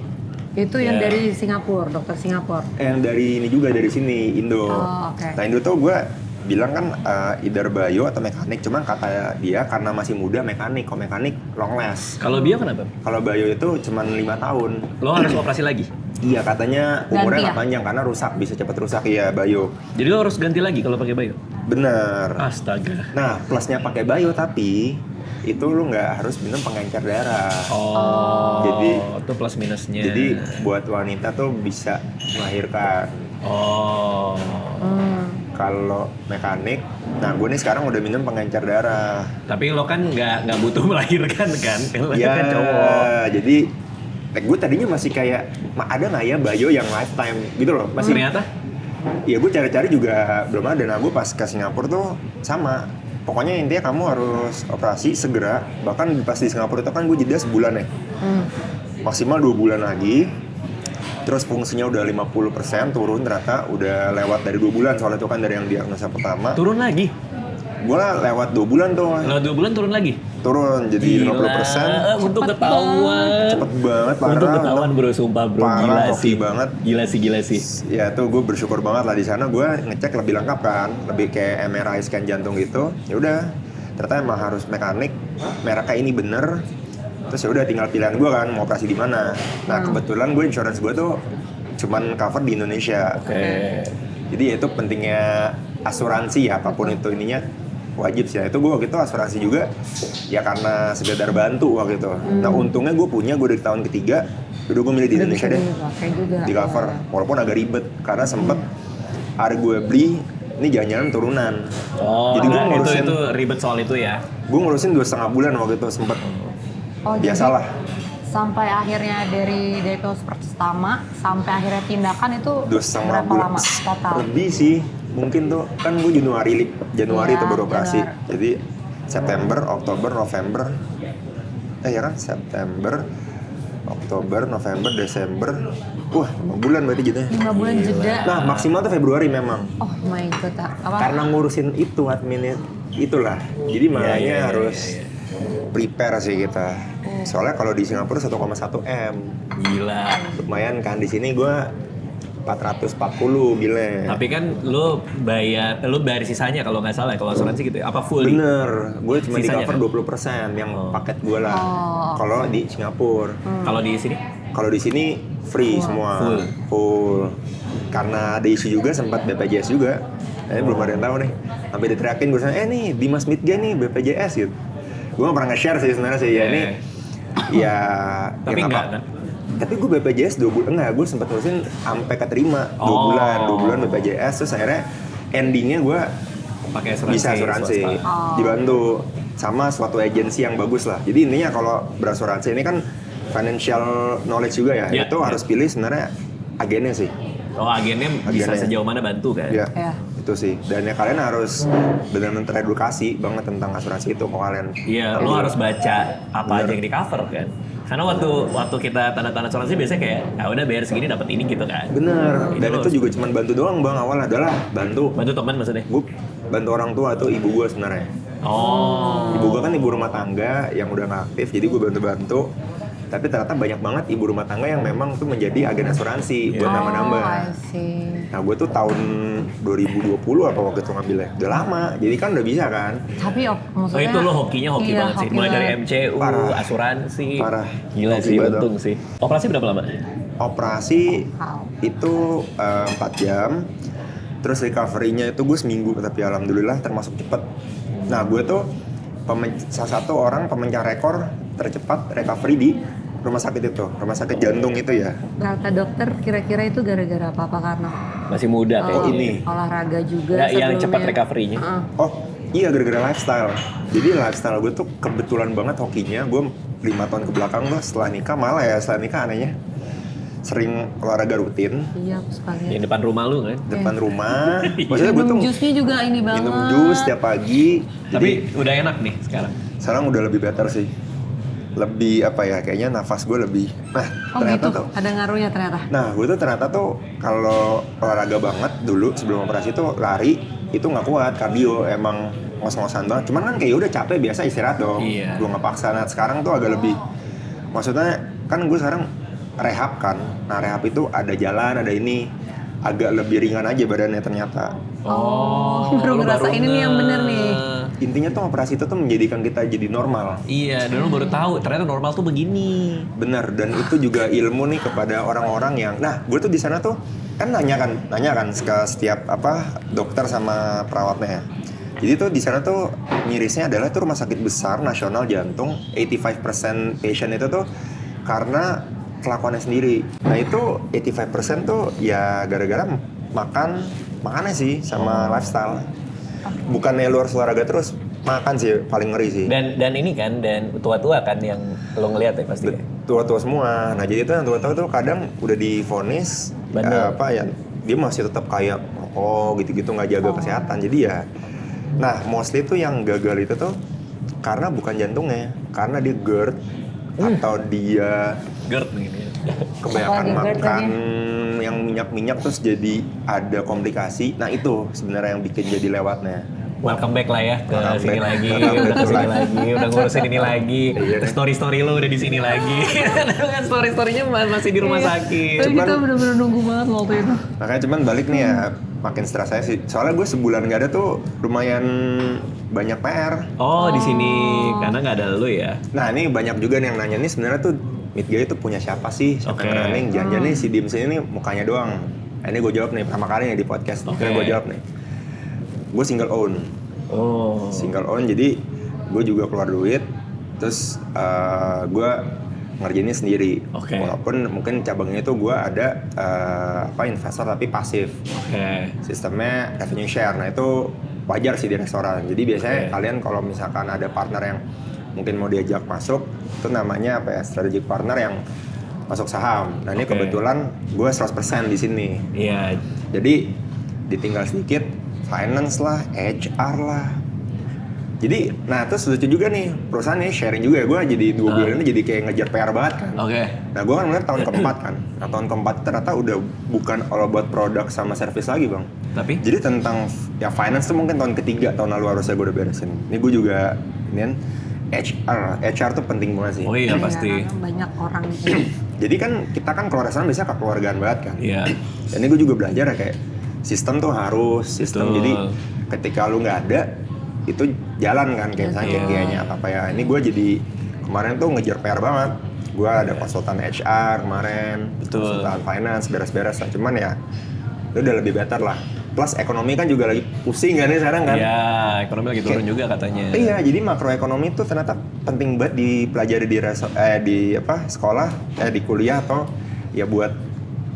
Itu yang dari Singapura, dokter Singapura. Yang dari ini juga dari sini, Indo. Nah Indo tuh gue bilang kan either bio atau mekanik, cuman kata dia karena masih muda mekanik, kalau mekanik long last. Kalau bio kenapa? Kalau bio itu cuman 5 tahun. Lo harus operasi lagi? Iya katanya umurnya nggak panjang karena rusak, bisa cepat rusak ya bio. Jadi lo harus ganti lagi kalau pakai bio? Bener. Astaga. Nah plusnya pakai bio tapi itu lu nggak harus minum pengencer darah. Jadi itu plus minusnya. Jadi buat wanita tuh bisa melahirkan. Kalau mekanik, nah gue nih sekarang udah minum pengencer darah. Tapi lo kan nggak butuh melahirkan kan? Lo ya, kan cowok. Jadi gue tadinya masih kayak ada nggak ya bio yang lifetime gitu loh? Masih. Ternyata? Ya gue cari-cari juga belum ada. Nah gue pas ke Singapura tuh sama. Pokoknya intinya kamu harus operasi segera. Bahkan pas di Singapura itu kan gue jeda sebulan ya. Maksimal 2 bulan lagi. Terus fungsinya udah 50% turun, ternyata udah lewat dari 2 bulan, soalnya itu kan dari yang diagnosa pertama. Turun lagi? Gue lewat 2 bulan tuh. Lewat 2 bulan turun lagi? Turun, jadi 50%. Untuk ketahuan. Cepet banget, parah. Untuk ketahuan bro, sumpah bro. Parah, hoki banget. Gila sih. Ya tuh gue bersyukur banget lah di sana. Gue ngecek lebih lengkap kan, lebih kayak MRI scan jantung gitu. Ya udah, ternyata emang harus mekanik. Mereknya ini bener. Terus ya udah tinggal pilihan gue kan mau operasi di mana. Nah kebetulan gue insurance gue tuh cuman cover di Indonesia. Jadi itu pentingnya asuransi ya, apapun itu ininya wajib sih. Nah, itu gue waktu itu asuransi juga ya karena sekedar bantu waktu itu. Nah untungnya gue dari tahun ketiga udah gue milih di Indonesia deh. Di cover walaupun agak ribet karena sempet hari gue beli, ini jangan-jangan turunan. Oh, Jadi gue nah, ngurusin, itu ribet soal itu ya. gue ngurusin 2,5 bulan waktu itu sempet. Oh, Biasalah. jadi sampai akhirnya dari DPO pertama sampai akhirnya tindakan itu 2,5 berapa bulan. lama total? Lebih sih, mungkin tuh kan gue Januari Iya, itu baru operasi. Januari. Jadi September, Oktober, November. Ya kan September, Oktober, November, Desember. Wah, 5 bulan berarti gitu ya. 5 bulan jeda. Nah, maksimal tuh Februari memang. Oh my god, apa? Karena ngurusin itu admin itulah. Jadi makanya iya, harus prepare sih kita. Soalnya kalau di Singapura 1,1 M. Gila. Lumayan kan, di sini gue 440 gila. Tapi kan lu bayar sisanya kalau nggak salah kalau asuransi gitu ya. Apa full? Bener, gue cuma di Sisanya cover kan? 20% yang paket gue lah. Oh. Kalau di Singapura. Kalau di sini? Kalau di sini free semua. Full. Karena ada isu juga sempat BPJS juga. Belum ada yang tahu nih. Sampai diteriakin gue nih Dimas Midga nih BPJS gitu. Gue gak pernah nge-share sih sebenarnya sih. Ya ini ya Tapi ya enggak apa- kan? Tapi gue BPJS 2 bulan, gue sempat ngurusin sampai keterima 2 bulan BPJS, terus akhirnya endingnya gue Pakai asuransi. bisa asuransi, swasta. dibantu sama suatu agensi yang bagus lah. Jadi intinya kalau berasuransi ini kan financial knowledge juga ya, Ya, itu ya. harus pilih sebenarnya agennya sih. Oh, agennya bisa Agennya. sejauh mana bantu kan? Ya, Ya. itu sih. Dan ya kalian harus benar-benar teredukasi banget tentang asuransi itu kalau kalian. Iya, lu harus baca apa aja yang di cover kan. Karena waktu kita tanda asuransi biasanya kayak, udah bayar segini dapat ini gitu kan. Bener. Dan lu itu harus juga cuma bantu doang bang, awal adalah bantu. bantu teman maksudnya. Gue bantu orang tua atau ibu gue sebenarnya. Oh. Ibu gue kan ibu rumah tangga yang udah nggak aktif, jadi gue bantu-bantu. Tapi ternyata banyak banget ibu rumah tangga yang memang tuh menjadi agen asuransi buat nambah-nambah. Oh, I see. Nah gue tuh tahun 2020 apa waktu itu ngambilnya, udah lama, jadi kan udah bisa kan. Tapi Oh maksudnya itu lo hokinya hoki iya, banget sih. hoki Mulai dari banget. MCU, Parah. asuransi. Parah. Gila Hoki sih, banget. untung sih. Operasi berapa lama? Operasi Wow. itu 4 jam, terus recovery-nya itu gue seminggu, tapi alhamdulillah termasuk cepet. Nah gue tuh salah satu orang pemecah rekor tercepat recovery di rumah sakit itu, rumah sakit jantung itu ya. Kata dokter kira-kira itu gara-gara apa? Apa karena Masih muda kayaknya. ini. olahraga juga Nggak, yang sebelumnya? cepat recovery-nya. Heeh. Oh iya, gara-gara lifestyle. Jadi lifestyle gue tuh kebetulan banget hokinya. Gue 5 tahun kebelakang tuh setelah nikah, malah ya setelah nikah anehnya sering olahraga rutin Iya, aku suka lihat. Yang depan rumah lu kan? depan rumah. Maksudnya gue Minum tuh jusnya juga ini banget. minum jus tiap pagi. Jadi Tapi udah enak nih sekarang. sekarang udah lebih better sih. Lebih apa ya, kayaknya nafas gue lebih. Nah Oh ternyata gitu, tuh. ada ngaruhnya ternyata. Nah gue tuh ternyata tuh kalau olahraga banget dulu sebelum operasi tuh lari itu nggak kuat, kardio emang ngos-ngosan banget. Cuman kan kayak udah capek biasa istirahat dong. Iya. Gue nggak paksa. Nah sekarang tuh agak lebih. Maksudnya kan gue sekarang rehab kan. Nah rehab itu ada jalan, ada ini. Agak lebih ringan aja badannya ternyata. Baru lu ngerasain ini yang bener nih. Intinya tuh operasi itu tuh menjadikan kita jadi normal. Iya, dan lu baru tahu ternyata normal tuh begini. Bener, dan itu juga ilmu nih kepada orang-orang yang, nah gue tuh di sana tuh kan nanya kan ke setiap dokter sama perawatnya. Jadi tuh di sana tuh mirisnya adalah tuh rumah sakit besar nasional jantung, 85% patient itu tuh karena kelakuannya sendiri. Nah itu 85% tuh ya gara-gara makannya sih sama lifestyle. Bukannya lu harus olahraga terus, makan sih paling ngeri sih. Dan ini kan, dan tua-tua kan yang lo ngeliat ya pasti. Tua-tua semua. Nah jadi itu yang tua-tua tuh kadang udah divonis Bandel. dia masih tetap kayak gitu-gitu nggak jaga kesehatan. Jadi ya, nah mostly tuh yang gagal itu tuh karena bukan jantungnya, karena dia GERD atau dia GERD gitu. kebanyakan Apalagi GERD makan yang minyak-minyak terus jadi ada komplikasi. Nah itu sebenarnya yang bikin jadi lewatnya. Welcome back lah ya ke Welcome sini back. lagi, Welcome udah back ke to sini life. lagi, udah ngurusin ini lagi. Iya. Story-story lo udah di sini lagi. Kan story-storynya masih di rumah sakit. Tapi kita bener-bener nunggu banget waktu itu. Makanya cuman balik nih ya, makin stres saya sih. Soalnya gue sebulan nggak ada tuh lumayan banyak PR. Oh, di sini karena nggak ada lo ya. Nah ini banyak juga nih yang nanya nih sebenarnya tuh Midga itu punya siapa sih? Siapa Oke. yang running? Jangan-jangan nih si Dims ini nih mukanya doang. Nah, ini gue jawab nih pertama kali nih di podcast. Oke. Gue jawab nih. Gue single own. Oh. Single own jadi gue juga keluar duit. Terus gue ngerjainnya sendiri. Oke. Walaupun mungkin cabangnya itu gue ada investor tapi pasif. Oke. Sistemnya revenue share. Nah itu wajar sih di restoran. Jadi biasanya kalian kalau misalkan ada partner yang mungkin mau diajak masuk, itu namanya strategic partner yang masuk saham. Nah ini kebetulan gue 100% di sini. Iya. Jadi ditinggal sedikit, finance lah, HR lah. Jadi, nah terus lucu juga nih, perusahaan nih sharing juga. Gue jadi 2 bulan ini jadi kayak ngejar PR banget kan. Oke. Nah gue kan mulai tahun keempat kan. Nah tahun keempat ternyata udah bukan all about produk sama service lagi bang. Tapi? Jadi tentang ya finance tuh mungkin tahun ketiga, tahun lalu harusnya gue udah beresin. Ini gue juga, ini kan HR tuh penting banget sih. Oh iya pasti. Karena banyak orang gitu. Jadi kan kita kan keluar restoran biasanya kekeluargaan banget kan. Iya. Dan ini gue juga belajar ya kayak sistem tuh harus sistem. Betul. Jadi ketika lu nggak ada itu jalan kan kayak misalnya KPI-nya apa ya. Ini gue jadi kemarin tuh ngejar PR banget. Gue ada konsultan HR kemarin, konsultan finance beres-beres lah. Cuman ya itu udah lebih better lah. Plus ekonomi kan juga lagi pusing kan nih sekarang kan. Iya, ekonomi lagi turun juga katanya. Iya, jadi makroekonomi itu ternyata penting banget dipelajari di sekolah, di kuliah atau ya buat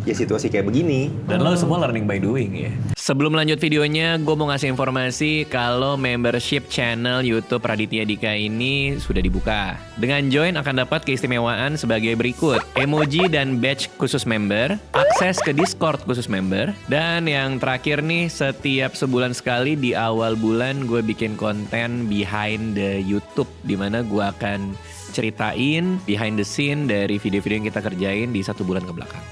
ya situasi kayak begini. Dan lo semua learning by doing ya. Sebelum lanjut videonya, gue mau ngasih informasi kalau membership channel YouTube Raditya Dika ini sudah dibuka. Dengan join akan dapat keistimewaan sebagai berikut. Emoji dan badge khusus member, akses ke Discord khusus member, dan yang terakhir nih, setiap sebulan sekali di awal bulan gue bikin konten behind the YouTube, dimana gue akan ceritain behind the scene dari video-video yang kita kerjain di 1 bulan ke belakang.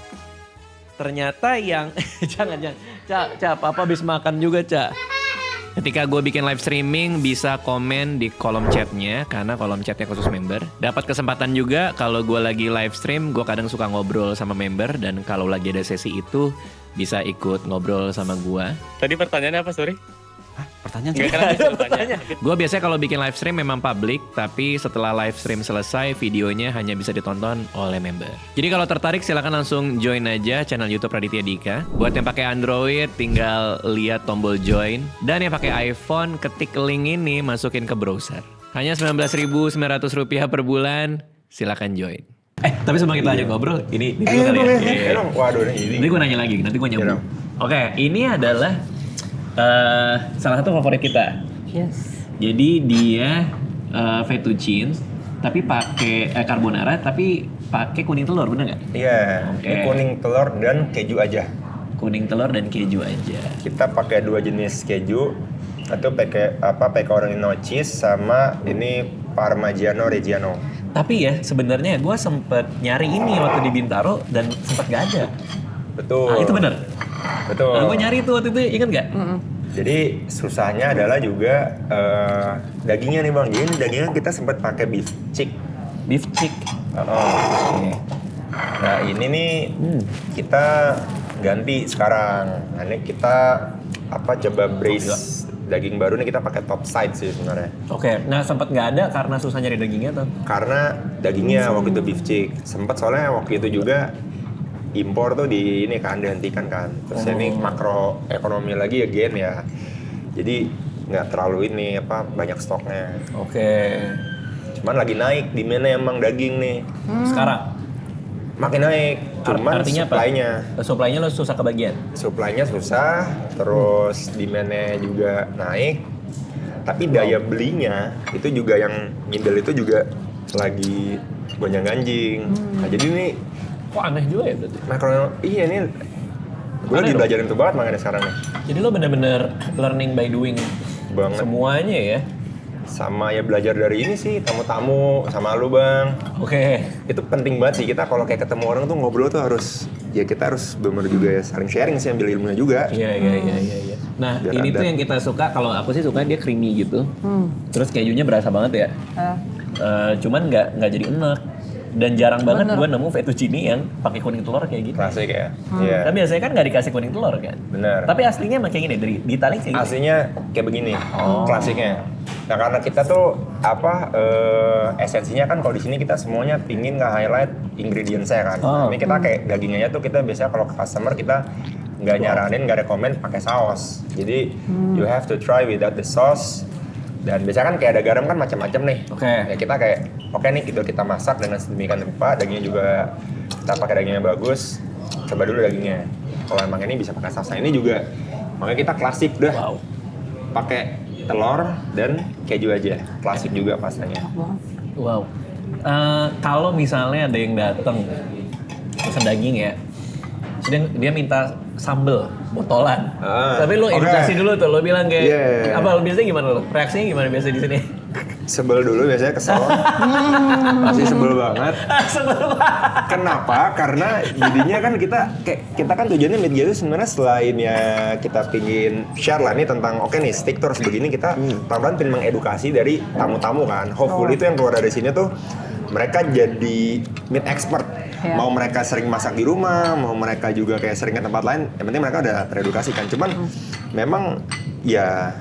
Ternyata yang jangan Cak, apa habis makan juga Cak. Ketika gue bikin live streaming bisa komen di kolom chatnya karena kolom chatnya khusus member. Dapat kesempatan juga kalau gue lagi live stream gue kadang suka ngobrol sama member dan kalau lagi ada sesi itu bisa ikut ngobrol sama gue. Tadi pertanyaannya apa, sorry? Pertanyaan Nggak kira disuruh tanya. Gue biasanya kalau bikin live stream memang public, tapi setelah live stream selesai videonya hanya bisa ditonton oleh member. Jadi kalau tertarik silakan langsung join aja channel YouTube Raditya Dika. Buat yang pakai Android tinggal lihat tombol join, dan yang pakai iPhone ketik link ini masukin ke browser. Hanya Rp19.900 per bulan, silakan join. Tapi sebelum kita lanjut ngobrol, ini dulu kali ya. Waduh ini. Nanti gue nanya lagi, nanti gue nyambung. Oke, ini adalah salah satu favorit kita. Yes. Jadi dia fettuccine tapi pakai carbonara tapi pakai kuning telur, bener nggak? Iya, Oke. ini kuning telur dan keju aja. Kuning telur dan keju aja. Kita pakai 2 jenis keju. Itu pakai pecorino cheese sama ini Parmigiano Reggiano. Tapi ya sebenarnya gue sempet nyari ini waktu di Bintaro dan sempet nggak ada. Betul. Itu bener. Betul. Gue nyari itu waktu itu, ingat nggak? Jadi susahnya adalah juga dagingnya nih bang. Jadi dagingnya kita sempat pakai beef cheek. Beef cheek. Oke. Nah ini nih kita ganti sekarang. Nah ini kita coba braise daging baru nih, kita pakai top side sih sebenarnya. Oke. Nah sempat nggak ada karena susah nyari dagingnya tuh. Karena dagingnya waktu itu beef cheek. Sempat soalnya waktu itu juga impor tuh dihentikan kan. Terus ini makroekonomi lagi again ya. Jadi nggak terlalu banyak stoknya. Oke. Cuman lagi naik demand-nya emang daging nih. Sekarang Makin naik. Cuman artinya supply-nya. apa? Supply-nya lo susah kebagian. Supply-nya susah, terus demand-nya juga naik. Tapi daya belinya itu juga yang middle itu juga lagi gonjang-ganjing. Nah, jadi ini Kok aneh juga ya berarti? iya nih gue lagi belajarin itu banget makanya sekarang nih. Jadi lo bener-bener learning by doing Banget. semuanya ya? Sama ya belajar dari ini sih, tamu-tamu sama lu bang. Oke. Itu penting banget sih, kita kalau kayak ketemu orang tuh ngobrol tuh kita harus bener juga ya saling sharing sih, ambil ilmunya juga. Iya. Nah Biar ini ada. tuh yang kita suka, kalau aku sih suka dia creamy gitu. Terus kejunya berasa banget ya. Cuman nggak jadi enak. Dan jarang banget gue nemu fettuccine yang pakai kuning telur kayak gitu. Klasik ya. Iya. Tapi biasanya kan nggak dikasih kuning telur kan. Bener. Tapi aslinya emang kayak gini, di Itali kayak gini. Aslinya kayak begini, klasiknya. Nah karena kita tuh esensinya kan kalau di sini kita semuanya pingin nge-highlight ingredients-nya kan. Ini kita kayak dagingnya tuh kita biasanya kalau ke customer kita nggak nyaranin, nggak rekomend pakai saus. Jadi you have to try without the sauce. Dan biasanya kan kayak ada garam kan macam-macam nih. Oke. Ya kita kayak oke nih gitu kita masak dengan sedemikian rupa, dagingnya juga kita pakai dagingnya bagus. Coba dulu dagingnya. Kalau emang ini bisa pakai saus. Nah, ini juga makanya kita klasik dah. Wow. Pakai telur dan keju aja. Klasik juga pastinya. Wow. Kalau misalnya ada yang datang pesan daging ya, terus dia minta sambel botolan. Tapi lo edukasi dulu tuh, lo bilang kayak Yeah. apa? Lo biasanya gimana lo? Reaksinya gimana biasa di sini? Sebel dulu biasanya kesel. Pasti sebel banget. Kenapa? Karena jadinya kan kita kan tujuannya media itu sebenarnya selain ya kita pingin share lah nih tentang oke nih stick terus begini kita pelan-pelan pengen mengedukasi dari tamu-tamu kan. Hopefully itu yang keluar dari sini tuh mereka jadi meat expert. Ya. Mau mereka sering masak di rumah, mau mereka juga kayak sering ke tempat lain, yang penting mereka udah teredukasi kan. Cuman memang ya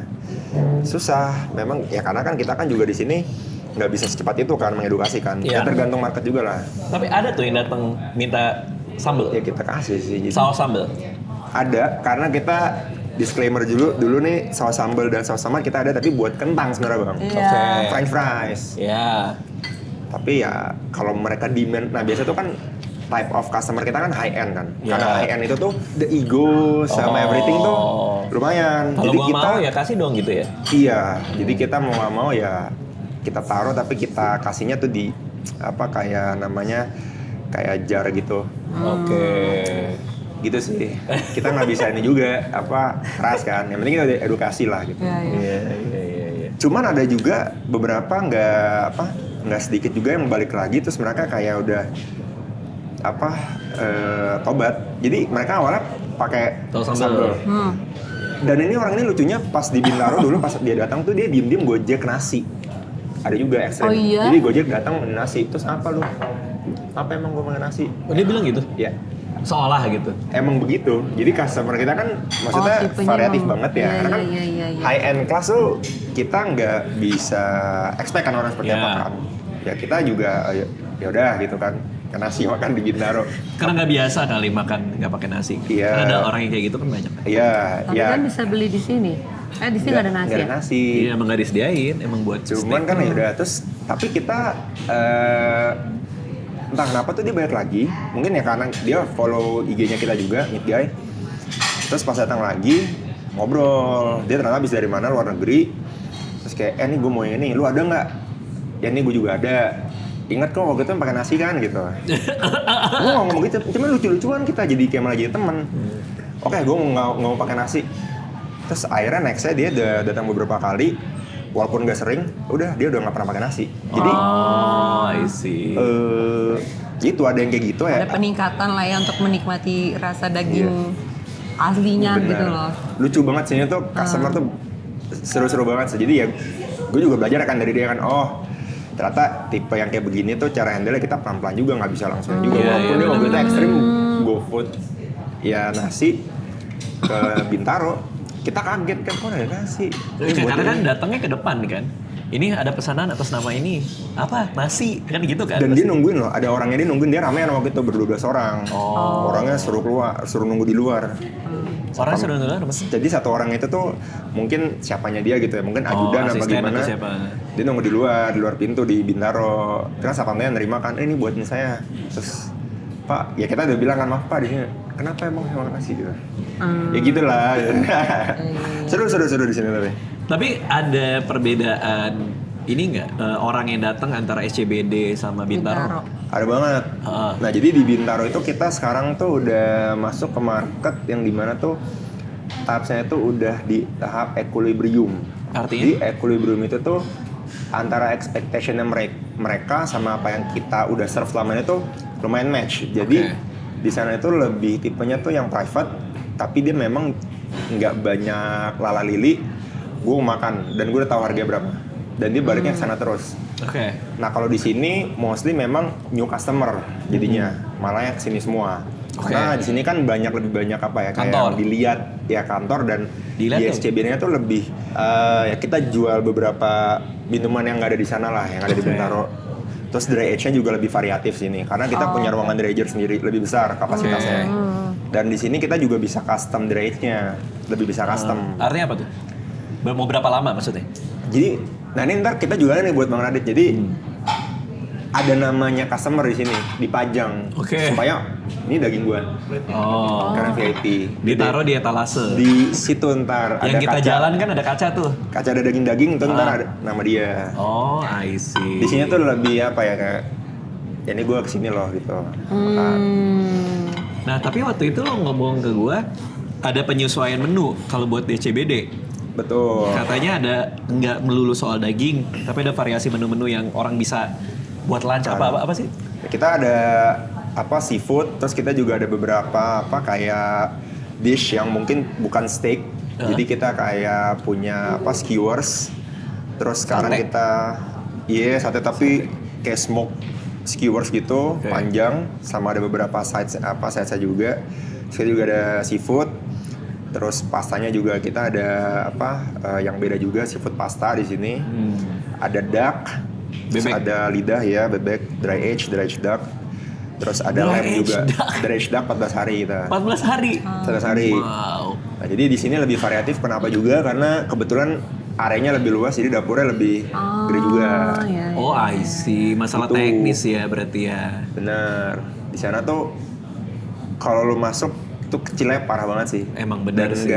susah, memang ya karena kan kita kan juga di sini nggak bisa secepat itu kan mengedukasi kan. Iya. Ya tergantung market juga lah. Tapi ada tuh yang datang minta sambel, Ya kita kasih sih. Jadi. saus sambel. Ada, karena kita disclaimer dulu nih saus sambal dan saus samar kita ada tapi buat kentang sebenarnya bang. Iya. French fries. Ya. Tapi ya kalau mereka demand, nah biasa tuh kan type of customer kita kan high end kan. Ya. Karena high end itu tuh the ego sama everything tuh lumayan. Kalau Jadi gua kita mau ya kasih dong gitu ya. iya, jadi kita mau nggak mau ya kita taruh tapi kita kasihnya tuh di apa kayak namanya kayak jar gitu. Oke. Gitu sih. Kita nggak bisa ini juga apa keras kan. Yang penting kita edukasi lah gitu. Iya. Iya. Cuman ada juga beberapa nggak sedikit juga yang balik lagi terus mereka kayak udah tobat. Jadi mereka awalnya pakai Saus sambal. sambal. Dan ini orang ini lucunya pas di Bintaro dulu pas dia datang tuh dia diem-diem gojek nasi. Ada juga ekstrim. Oh iya? Jadi gojek datang nasi. Terus apa lu? Apa emang gue makan nasi? Oh, dia bilang gitu? Ya. Seolah gitu. Emang begitu. Jadi customer kita kan maksudnya tipenya variatif emang. banget ya. Iya, Karena kan iya. high end class tuh kita nggak bisa expect kan orang seperti Iya. apa kan. Ya kita juga ya udah gitu kan. Ke nasi makan di Bintaro. Karena nggak biasa kali makan nggak pakai nasi. Iya. Karena ada orang yang kayak gitu kan banyak. Iya, Tapi ya. kan bisa beli di sini. Di sini nggak ada nasi Nggak ya? ada nasi. Iya emang nggak disediain, emang buat Cuman steak. kan ya udah terus tapi kita entah kenapa tuh dia balik lagi. Mungkin ya karena dia follow IG-nya kita juga, Meat Guy. Terus pas datang lagi ngobrol, dia ternyata habis dari mana luar negeri. Terus kayak nih gue mau yang ini, lu ada nggak? Ya ini gue juga ada. Ingat kok waktu itu pakai nasi kan gitu. Gue ngomong gitu, cuman lucu-lucuan kita jadi kayak malah jadi temen. Oke, gue nggak mau pakai nasi. Terus akhirnya nextnya dia udah datang beberapa kali, walaupun nggak sering, udah dia udah nggak pernah pakai nasi. Jadi I see. gitu ada yang kayak gitu ya. Ada peningkatan lah ya untuk menikmati rasa daging aslinya Bener. gitu loh. Lucu banget sih tuh customer tuh seru-seru banget sih. Jadi ya gue juga belajar kan dari dia kan. Oh ternyata tipe yang kayak begini tuh cara handle kita pelan-pelan juga nggak bisa langsung juga. Iya, Walaupun iya, dia waktu itu bener-bener. ekstrim go food ya nasi ke Bintaro. Kita kaget kan kok ada nasi. Karena kan datangnya ke depan kan. Ini ada pesanan atas nama ini. Apa? Nasi. Kan gitu kan. Dan dia nungguin loh, ada orangnya dia nungguin, dia ramean waktu itu ber-12 orang. Orangnya suruh keluar, suruh nunggu di luar. Orang sudah nunggu apa sih? Jadi satu orang itu tuh mungkin siapanya dia gitu ya, mungkin ajudan apa asisten gimana. atau siapa? Dia nunggu di luar pintu di Bintaro. Terus satpamnya nerima kan, ini buatin saya. Terus Pak, ya kita udah bilang kan maaf Pak di sini. Kenapa emang saya makan nasi gitu? Ya gitulah. Seru di sini tapi. Tapi ada perbedaan ini nggak orang yang datang antara SCBD sama Bintaro? Ada banget. Nah jadi di Bintaro itu kita sekarang tuh udah masuk ke market yang dimana tuh tahapnya itu udah di tahap equilibrium. Artinya? Di equilibrium itu tuh antara expectation-nya mereka sama apa yang kita udah serve selama ini tuh lumayan match. Jadi di sana itu lebih tipenya tuh yang private, tapi dia memang nggak banyak lala lili. Gue makan dan gue udah tahu harganya berapa. Dan dia baliknya ke sana terus. Oke. Nah kalau di sini mostly memang new customer jadinya, malah yang kesini semua. Karena di sini kan lebih banyak apa ya kayak Kantor. dilihat ya kantor dan Dilihat di tuh. SCBD-nya tuh lebih ya kita jual beberapa minuman yang nggak ada di sana lah, yang ada di Bintaro. Terus dry age-nya juga lebih variatif sini karena kita punya ruangan dry ager sendiri lebih besar kapasitasnya. Dan di sini kita juga bisa custom dry age-nya, lebih bisa custom. Artinya apa tuh? Mau berapa lama maksudnya? Jadi, nah ini ntar kita juga nih buat Bang Radit. Jadi ada namanya customer di sini dipajang supaya ini daging gua. Oh. Karena VIP. Ditaruh di etalase. Di situ ntar yang ada kita kaca. jalan kan ada kaca tuh. Kaca ada daging-daging, itu ntar ada nama dia. Oh, I see. Di sini tuh lebih apa ya kayak, ya ini gue kesini loh gitu. Makan. Nah, tapi waktu itu lo ngomong ke gua ada penyesuaian menu kalau buat DCBD. Betul. Katanya ada nggak melulu soal daging, tapi ada variasi menu-menu yang orang bisa buat lunch apa sih? Kita ada apa seafood, terus kita juga ada beberapa apa kayak dish yang mungkin bukan steak. Jadi kita kayak punya apa skewers. Terus sekarang Sate. kita sate tapi kayak smoke skewers gitu, panjang, sama ada beberapa sides juga. Terus kita juga ada seafood. Terus pastanya juga kita ada yang beda juga, seafood pasta di sini. Ada duck, terus Bebek. ada lidah ya, bebek, dry aged duck. Terus ada Dry lamb aged juga, duck. dry aged duck 14 hari kita. 14 hari. 14 hari. Wow. Nah, jadi di sini lebih variatif, kenapa juga? Karena kebetulan areanya lebih luas, jadi dapurnya lebih gede juga. Iya. Oh, I see. Masalah Itu. teknis ya berarti ya. Bener. Di sana tuh kalau lu masuk tuh kecilnya parah banget sih. Emang bener Dan sih.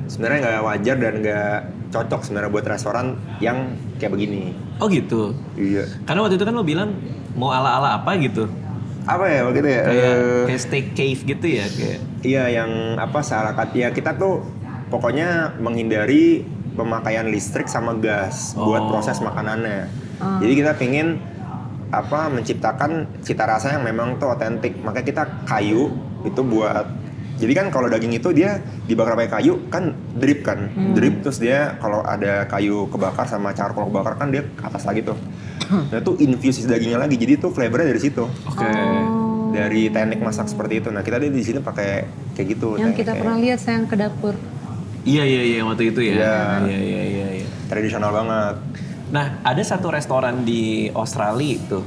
sebenarnya nggak wajar dan nggak cocok sebenarnya buat restoran yang kayak begini. Oh gitu. Iya. Karena waktu itu kan lo bilang mau ala-ala apa gitu. Apa ya waktu itu ya? Kayak steak cave gitu ya kayak. Iya yang masyarakat ya kita tuh pokoknya menghindari pemakaian listrik sama gas buat proses makanannya. Jadi kita pingin menciptakan cita rasa yang memang tuh otentik. Makanya kita kayu itu buat. Jadi kan kalau daging itu dia dibakar pakai kayu kan drip kan. Drip terus dia kalau ada kayu kebakar sama charcoal kebakar kan dia ke atas lagi tuh. Nah itu infuse dagingnya lagi. Jadi tuh flavornya dari situ. Oke. Dari teknik masak seperti itu. Nah kita di sini pakai kayak gitu. Yang kita kayak pernah lihat sayang ke dapur. Iya waktu itu ya. Iya. Iya. tradisional banget. Nah, ada satu restoran di Australia itu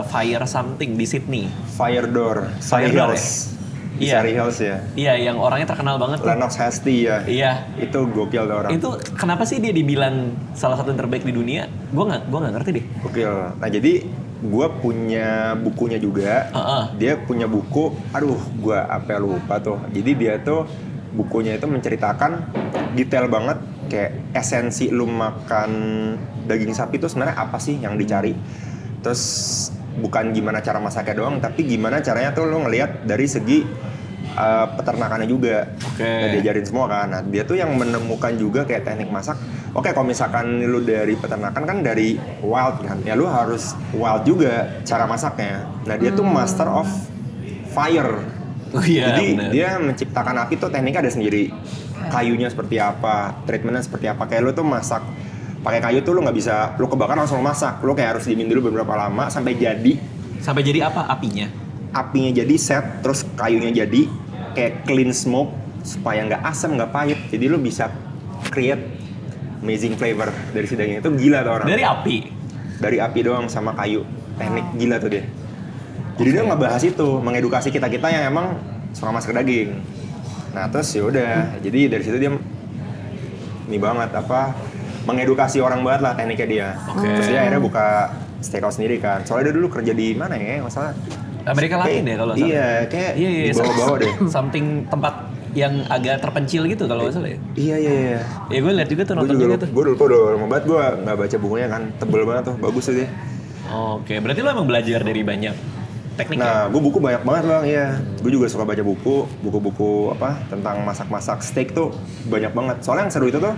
Fire something di Sydney. Fire Door, Surrey Door, Hills. Di Iya. Surrey Hills ya. Iya, yang orangnya terkenal banget tuh. Lennox Hasty ya. Iya. Itu gokil tuh orang. Itu kenapa sih dia dibilang salah satu yang terbaik di dunia? Gue nggak ngerti deh. Gokil. Nah jadi gue punya bukunya juga. Dia punya buku. Aduh, gue lupa tuh. Jadi dia tuh bukunya itu menceritakan detail banget kayak esensi lu makan daging sapi itu sebenarnya apa sih yang dicari. Terus bukan gimana cara masaknya doang, tapi gimana caranya tuh lu ngelihat dari segi peternakannya juga. Nah, diajarin semua kan. Nah, dia tuh yang menemukan juga kayak teknik masak. Oke, kalau misalkan lu dari peternakan kan dari wild kan. Ya lu harus wild juga cara masaknya. Nah, dia tuh master of fire. Oh, iya, jadi bener. dia menciptakan api tuh tekniknya ada sendiri. Kayunya seperti apa, treatmentnya seperti apa. Kayak lu tuh masak pakai kayu tuh lu nggak bisa lu kebakar langsung lu masak. Lu kayak harus diemin dulu beberapa lama sampai jadi. Sampai jadi apa apinya? Apinya jadi set, terus kayunya jadi kayak clean smoke supaya nggak asam nggak pahit. Jadi lu bisa create amazing flavor dari si daging itu. Gila tuh orang. Dari api. Dari api doang sama kayu. Teknik gila tuh dia. Jadi dia ngebahas itu, mengedukasi kita yang emang suka masak daging. Nah terus ya udah, jadi dari situ dia ini banget mengedukasi orang banget lah tekniknya dia. Terus dia akhirnya buka steakhouse sendiri kan. Soalnya dia dulu kerja di mana ya, masalah Amerika Latin ya kalau nggak salah. Iya, kayak di bawah-bawah deh. Something tempat yang agak terpencil gitu kalau nggak salah ya. Iya. Ya gue lihat juga tuh nonton juga tuh. Gue dulu udah lama banget gue nggak baca bukunya kan, tebel banget tuh, bagus tuh dia. Oke, berarti lo emang belajar dari banyak teknik ya? Nah, gue buku banyak banget bang, iya. Gue juga suka baca buku-buku tentang masak-masak steak tuh banyak banget. Soalnya yang seru itu tuh,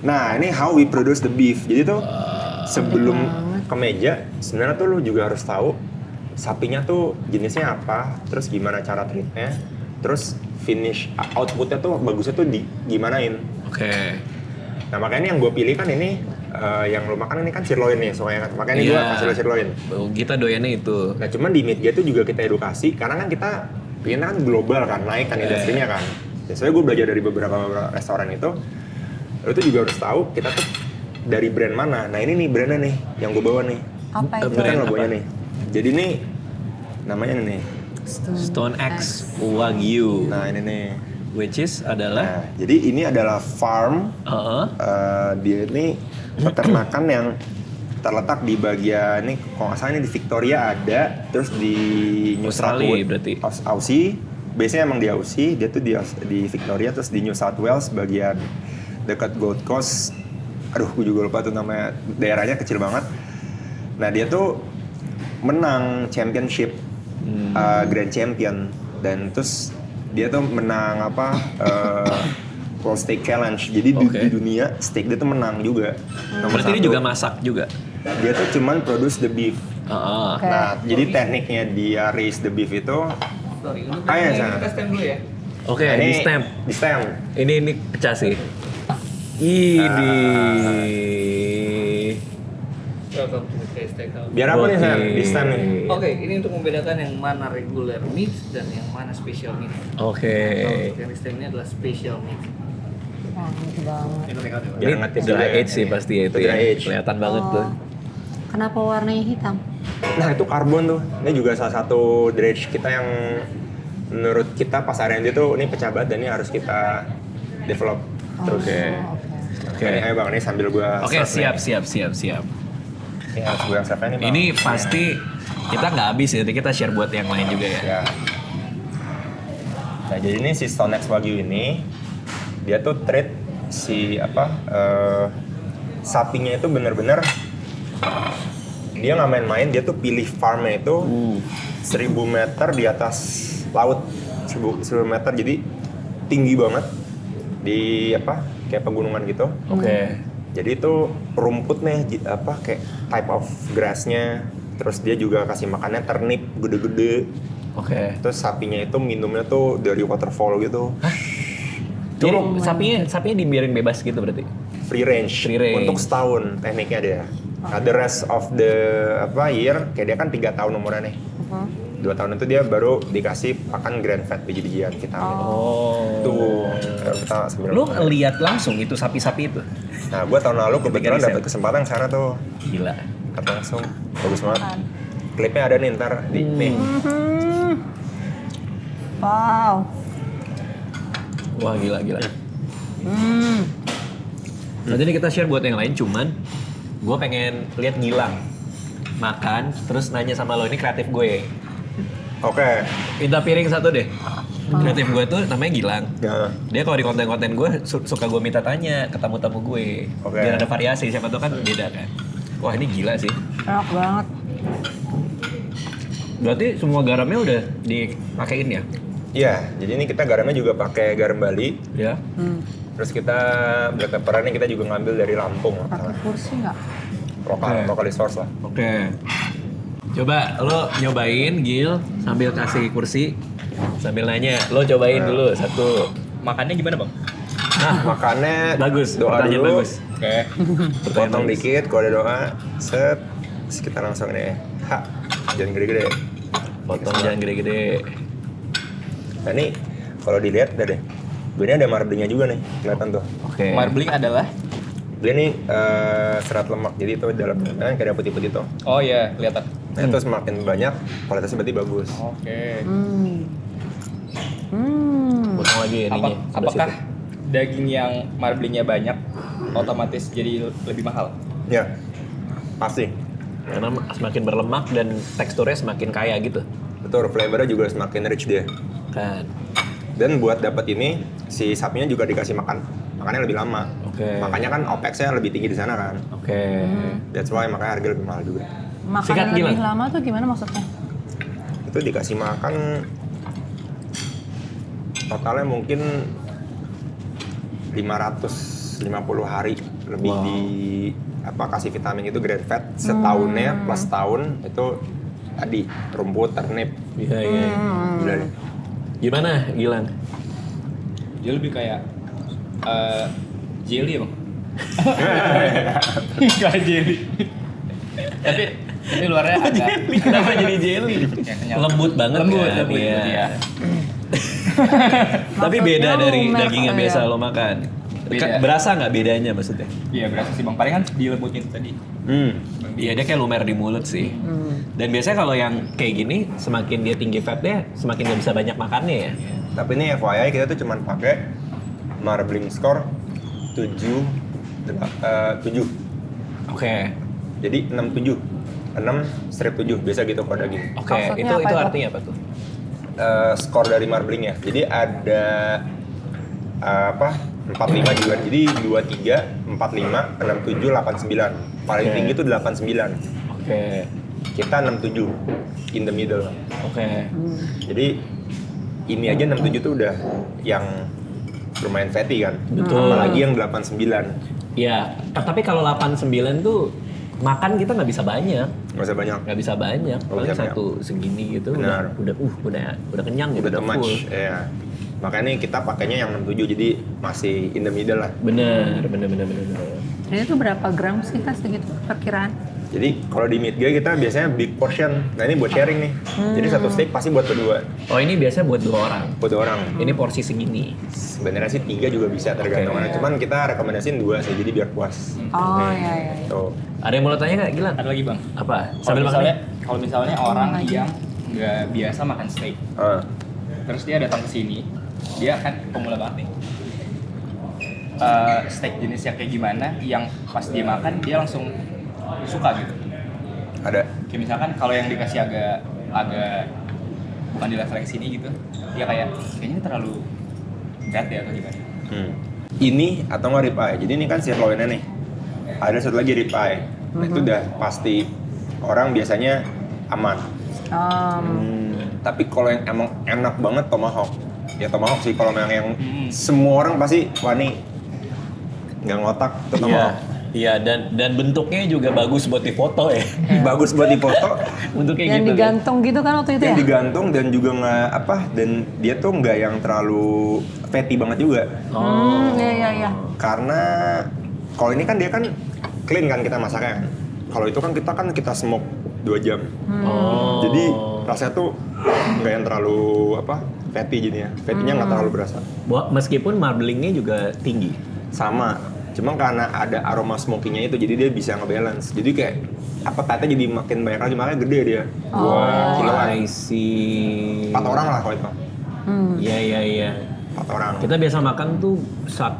nah ini how we produce the beef. Jadi tuh sebelum ke meja, sebenarnya tuh lu juga harus tahu sapinya tuh jenisnya apa, terus gimana cara treatnya, terus finish outputnya tuh bagusnya tuh gimanain. Oke. Nah makanya yang gue pilih kan ini yang lo makan ini kan sirloin nih soalnya kan. Makanya gue kasih lo sirloin. Kita doyannya itu. Nah cuman di media tuh juga kita edukasi karena kan kita pengennya kan global kan, naik kan industrinya kan. Ya, soalnya gue belajar dari beberapa restoran itu, lo tuh juga harus tahu kita tuh dari brand mana. Nah ini nih brandnya nih yang gue bawa nih. Apa itu? Ini kan logonya nih. Jadi nih namanya nih. Stone X Wagyu. Nah ini nih. which is adalah Nah, jadi ini adalah farm. Dia ini peternakan yang terletak di bagian ini, kalau nggak salah ini di Victoria ada, terus di New South Australia Wales, berarti. Aussie. Biasanya emang di Aussie, dia tuh di Victoria, terus di New South Wales bagian dekat Gold Coast. Aduh, gue juga lupa tuh namanya, daerahnya kecil banget. Nah, dia tuh menang championship, Grand Champion, dan terus dia tuh menang World Steak Challenge. Jadi di dunia steak dia tuh menang juga. berarti dia juga masak juga. Dia tuh cuman produce the beef. Nah, jadi tekniknya dia raise the beef itu kayak sana. Kita stem dulu ya. Oke, Nah, di ini stamp. Di stamp. Ini pecah sih. Ini. Welcome to the Steakhouse. Biar apa nih Sam? Di stamp nih. Oke, ini untuk membedakan yang mana regular meat dan yang mana special meat. Oke. Yang di stem ini adalah special meat. Wah, gitu banget. Biar Ini ngerti dry juga age sih ini. pasti ya itu Dry ya. age. Kelihatan banget tuh. Kenapa warnanya hitam? Nah, itu karbon tuh. Ini juga salah satu dry age kita yang menurut kita pas R&D tuh ini pecah banget dan ini harus kita develop terus. Oke. Ini ayo Bang, ini sambil gua Oke, serve nih. siap. Ini harus gua yang serve nih Bang. Ini pasti kita nggak habis ya, nanti kita share buat yang lain juga ya. Ya. Nah, jadi ini si Stonex Wagyu ini dia tuh treat si sapinya itu bener-bener dia nggak main-main, dia tuh pilih farmnya itu 1000 meter di atas laut, 1000 meter, jadi tinggi banget di kayak pegunungan gitu. Oke. Jadi itu rumputnya kayak type of grassnya, terus dia juga kasih makannya ternip gede-gede. Oke. Terus sapinya itu minumnya tuh dari waterfall gitu. Jadi sapinya dibiarin bebas gitu berarti. Free range. Free range. Untuk setahun tekniknya dia. Nah, the rest of the year, kayak dia kan 3 tahun umurnya nih. 2 tahun itu dia baru dikasih pakan grand fat biji-bijian vitamin. Tuh, kita sambil Lu lihat langsung itu sapi-sapi itu? Nah, gua tahun lalu kebetulan riset. dapat kesempatan ke sana tuh. Gila. Lihat langsung, bagus banget. Klipnya ada nih ntar di nih. Wow. Wah, gila. Nanti ini kita share buat yang lain, cuman gue pengen lihat Gilang makan, terus nanya sama lo, ini kreatif gue. Oke. Minta piring satu deh. Kreatif gue tuh namanya Gilang. Ya. Dia kalau di konten-konten gue suka gue minta tanya ke tamu-tamu gue. Oke. Biar ada variasi, siapa tuh kan beda kan. Wah, ini gila sih. Enak banget. Berarti semua garamnya udah dipakein ya? Iya, jadi ini kita garamnya juga pakai garam Bali. Ya. Terus kita black pepper ini kita juga ngambil dari Lampung. Pakai kursi nggak? Lokal source lah. Oke. Coba lo nyobain Gil sambil kasih kursi sambil nanya. Lo cobain dulu satu. Makannya gimana bang? Nah, Makannya bagus. doa Pertanyaan dulu. bagus. Oke. Potong dikit, kalau ada doa, set. Terus kita langsung nih, jangan gede-gede. Potong jangan gede-gede. Nah ini kalau dilihat udah deh. Ini ada marblingnya juga nih, kelihatan tuh. Oke. Marbling adalah? Dia nih serat lemak, jadi itu dalamnya kan kayak ada putih-putih tuh. Oh iya, kelihatan. Nah itu semakin banyak, kualitasnya berarti bagus. Oke. Potong lagi ya ininya. Apakah daging yang marblingnya banyak otomatis jadi lebih mahal? Ya, pasti. Karena semakin berlemak dan teksturnya semakin kaya gitu. Betul, flavornya juga semakin rich dia. Kan. Dan buat dapat ini, si sapinya juga dikasih makannya lebih lama. Oke. Makanya kan OPEX-nya lebih tinggi di sana kan. Oke. That's why makanya harga lebih mahal juga. Makan Sikat, lebih Gilang. lama tuh gimana maksudnya? Itu dikasih makan totalnya mungkin 550 hari lebih di kasih vitamin itu grand fat setahunnya plus tahun itu tadi rumput ternip. Iya. Gila deh. Gimana Gilang? Dia lebih kayak jelly bang. Kayak jelly. tapi luarnya agak. Kenapa jadi jelly? Ya, kenyal. Lembut banget Lembut, kan? lembut, Iya. iya. Tapi Maksudnya beda dari lumer daging yang kali biasa ya? lo makan. Beda. Berasa nggak bedanya maksudnya? Iya berasa sih bang, paling kan dilebutin tadi. Iya dia kayak lumer di mulut sih. Dan biasanya kalau yang kayak gini, semakin dia tinggi fatnya, semakin nggak bisa banyak makannya ya. Tapi ini FYI kita tuh cuman pakai marbling score 7. Oke. Jadi 67. 6/7 biasa gitu kalau daging. Oke, Maksudnya itu apa itu? artinya apa tuh? Skor dari marblingnya. Jadi ada 45 juga. Jadi 23, 45, 67, 89. Paling Oke. tinggi tuh 89. Oke. Kita 67 in the middle. Oke. Jadi ini aja 67 tuh udah yang lumayan fatty kan. Betul. Apalagi yang 89. Iya, tapi kalau 89 tuh makan kita nggak bisa banyak. Nggak usah banyak. Nggak bisa banyak. Nggak Paling bisa banyak. satu segini gitu Benar. udah kenyang gitu, Udah too full. much. Iya. Makanya kita pakainya yang 67 jadi masih in the middle lah. Bener. Ini tuh berapa gram sih Kak segitu perkiraan? Jadi kalau di Meat Guy kita biasanya big portion. Nah ini buat sharing nih. Jadi satu steak pasti buat berdua. Oh ini biasanya buat 2 orang. Buat 2 orang. Ini porsi segini. Sebenarnya sih 3 juga bisa tergantung. Oke. Cuman kita rekomendasiin 2 sih jadi biar puas. Oh iya. Tuh. Ada yang mau lo tanya nggak, Gilang? Ada lagi bang. Apa? Kalau Sambil makan misalnya, nih? kalau misalnya orang yang nggak biasa makan steak, terus dia datang ke sini, dia kan pemula banget nih. Steak jenis yang kayak gimana, yang pas dia makan dia langsung suka gitu. Ada. Kayak misalkan kalau yang dikasih agak bukan di level yang sini gitu, dia kayaknya terlalu berat ya atau gimana? Ini atau nggak rib eye. Jadi ini kan sirloinnya nih. Ada satu lagi rib eye. Nah, itu udah pasti orang biasanya aman. Tapi kalau yang emang enak banget tomahawk. Ya tomahawk sih kalau yang semua orang pasti wah nih nggak ngotak itu tomahawk. Iya, dan bentuknya juga bagus buat difoto ya. Bagus buat dipoto. Bentuknya Yang gitu. digantung gitu kan waktu itu Yang ya? digantung dan juga nggak dan dia tuh nggak yang terlalu fatty banget juga. Iya. Karena kalau ini kan dia kan clean kan kita masaknya. Kalau itu kan kita smoke 2 jam. Oh. Jadi rasanya tuh nggak yang terlalu fatty jadinya. Fatty-nya nggak terlalu berasa. Meskipun marblingnya juga tinggi. Sama. Cuma karena ada aroma smoky-nya itu jadi dia bisa ngebalance. Jadi kayak appetite-nya jadi makin banyak lagi makanya gede dia. 2 kiloan. I see. 4 orang lah kalau itu. Iya. 4 orang. Kita biasa makan tuh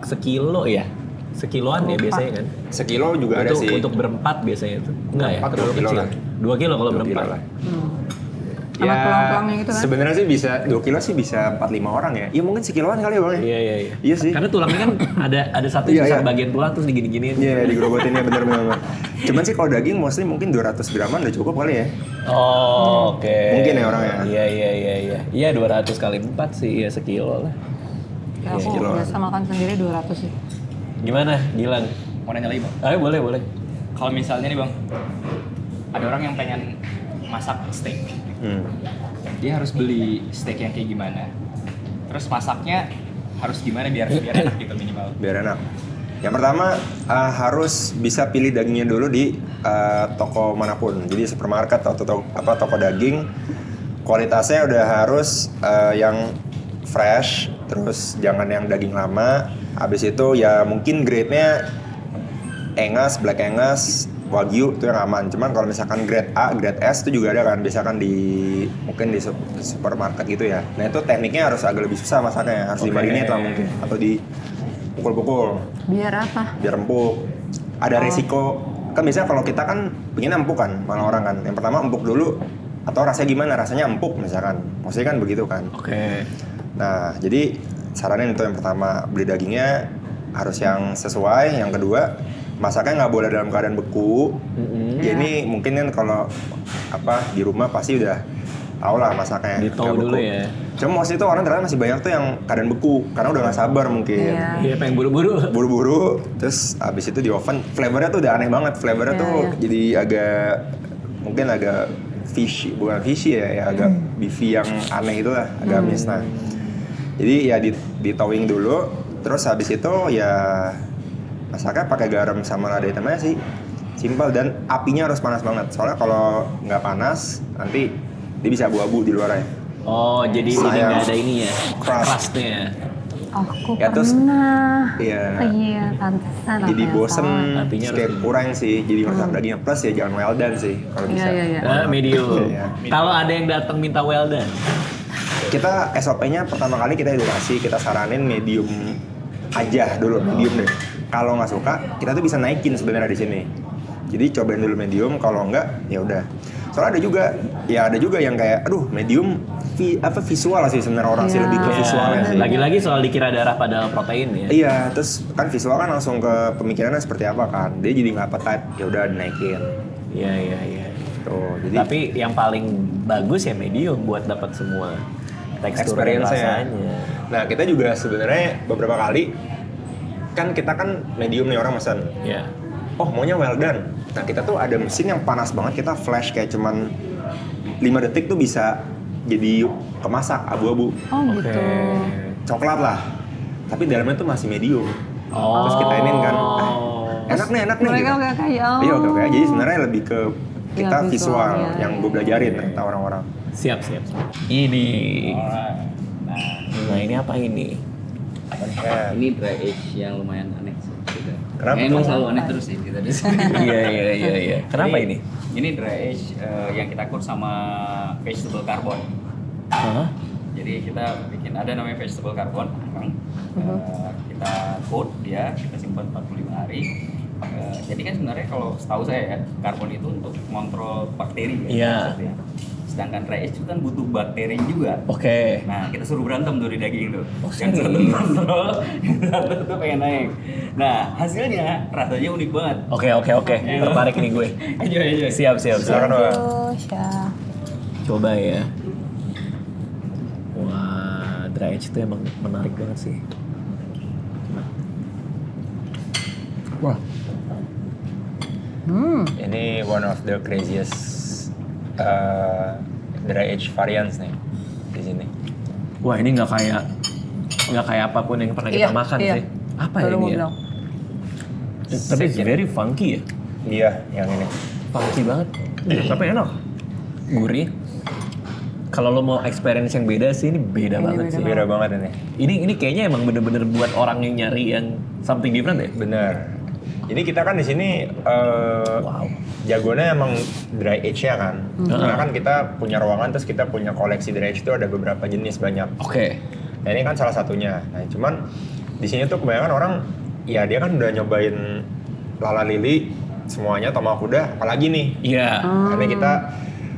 sekilo ya. Sekiloan ya biasanya kan. Sekilo juga ada sih. Untuk berempat biasanya tuh. Enggak ya? 4 Terlalu 2 kilo kecil. lah. 2 kilo kalau 2 berempat. kilo lah. Sama tulang-tulangnya gitu kan? Sebenarnya sih bisa 2 kilo sih bisa 4-5 orang ya. Iya mungkin sekiloan kali ya bang. Iya. Iya sih. Karena tulangnya kan ada satu Iya, yang iya. bagian tulang terus digini-giniin. Iya digerogotin ya bener. Cuman sih kalau daging mostly mungkin 200 graman udah cukup kali ya. Oh, oke. Mungkin ya orangnya. Iya. Iya 200 kali 4 sih ya sekilo lah. Ya, aku kilo. biasa makan sendiri 200 sih. Gimana, Gilang? Mau nanya lagi bang? Ayo boleh. Kalau misalnya nih bang, ada orang yang pengen masak steak, dia harus beli steak yang kayak gimana? Terus masaknya harus gimana biar enak gitu minimal? Biar enak. Yang pertama harus bisa pilih dagingnya dulu di toko manapun. Jadi supermarket atau toko daging. Kualitasnya udah harus yang fresh, terus jangan yang daging lama. Habis itu ya mungkin grade-nya Angus, Black Angus, Wagyu itu yang aman. Cuman kalau misalkan grade A, grade S itu juga ada kan, biasakan mungkin di supermarket gitu ya. Nah itu tekniknya harus agak lebih susah masaknya, harus dimarinate lah mungkin atau dipukul-pukul Biar apa? biar empuk. Ada resiko kan biasanya kalau kita kan pengen empuk kan, malah orang kan. Yang pertama empuk dulu atau rasanya gimana? Rasanya empuk misalkan. Maksudnya kan begitu kan. Oke. Nah, jadi saranin itu yang pertama, beli dagingnya harus yang sesuai. Yang kedua, masaknya nggak boleh dalam keadaan beku. Ya ini mungkin kan kalau di rumah pasti udah tau lah masaknya. Ditahu nggak dulu beku. ya. Cuma waktu itu orang ternyata masih banyak tuh yang keadaan beku karena udah nggak sabar mungkin. Iya. Iya pengen buru-buru. Buru-buru, terus abis itu di oven, flavornya tuh udah aneh banget. Flavornya Iya, tuh iya. jadi mungkin agak fishy, bukan fishy ya agak beefy yang aneh itu lah, agak amis. Nah, jadi ya di towing dulu, terus habis itu ya masaknya pakai garam sama lada hitamnya sih, simpel dan apinya harus panas banget. Soalnya kalau nggak panas nanti dia bisa abu-abu di luarnya. Oh, jadi ini Sayang. nggak ada ininya, Crust. crustnya. Aku Ya, terus- pernah. Iya. Iya, pantesan. Jadi apa yang bosen, salah. Artinya kayak harus- kurang sih. Jadi masak dagingnya plus ya jangan well done sih kalau Iya, bisa. iya, iya. Medium. Iya. Kalau ada yang datang minta well done. Kita SOP-nya pertama kali kita edukasi, kita saranin medium aja dulu, medium deh. Kalau nggak suka, kita tuh bisa naikin sebenarnya di sini. Jadi cobain dulu medium, kalau nggak ya udah. Soalnya ada juga yang kayak, aduh medium visual sih sebenarnya orang sih Iya. lebih ke visualnya sih. Lagi-lagi soal dikira darah pada protein ya. Iya, terus kan visual kan langsung ke pemikirannya seperti apa kan. Dia jadi nggak appetite, ya udah dinaikin. Iya. Tuh, jadi Tapi yang paling bagus ya medium buat dapat semua tekstur dan experience-nya. rasanya. Nah, kita juga sebenarnya beberapa kali kan kita kan medium nih orang mesen. Iya. Oh, maunya well done. Nah, kita tuh ada mesin yang panas banget, kita flash kayak cuman 5 detik tuh bisa jadi kemasak abu-abu. Oh gitu. Coklat lah. Tapi dalamnya tuh masih medium. Oh. Terus kita inin kan, enak nih Mereka gitu. udah kayak, Iya, oke. Jadi sebenarnya lebih ke kita Ya, visual, visual, ya, yang ya. gue belajarin ternyata orang-orang. Siap. Ini. Nah, Nah, ini apa ini? ini dry age yang lumayan aneh sih. Gitu. Kenapa? Emang selalu aneh terus sih kita di sini. Iya. Kenapa ini? Ini dry age yang kita coat sama vegetable carbon. Hah? Jadi kita bikin ada namanya vegetable carbon, memang. Kita coat dia, kita simpan 45 hari. Jadi kan sebenarnya kalau setahu saya ya, karbon itu untuk mengontrol bakteri ya. Iya. maksudnya. Sedangkan dry age itu kan butuh bakteri juga. Oke. Nah, kita suruh berantem tuh di daging tuh. Oh, Yang satu serius? kontrol, yang satu tuh pengen naik. Nah, hasilnya rasanya unik banget. Oke. Tertarik nih gue. Enjoy. Siap. Silakan, Pak. Terus ya. Coba ya. Wah, dry age itu emang menarik banget sih. Wah, Ini one of the craziest dry age variants nih di sini. wah ini nggak kayak apapun yang pernah kita makan iya. sih. Apa Baru ya mau ini ya? bilang. Tapi it's very funky ya. Iya, yang ini. Funky banget. Tapi enak. Gurih. Kalau lo mau experience yang beda sih, ini beda Ini banget beda sih. Beda banget ini. Ini kayaknya emang bener-bener buat orang yang nyari yang something different ya. Bener. Jadi kita kan di sini Wow. jagonya emang dry age-nya kan. Karena kan kita punya ruangan terus kita punya koleksi dry age itu ada beberapa jenis banyak. Oke. Nah ini kan salah satunya. Nah cuman di sini tuh kebanyakan orang ya dia kan udah nyobain lala lili semuanya tomahawk kuda apalagi nih. Iya. Karena kita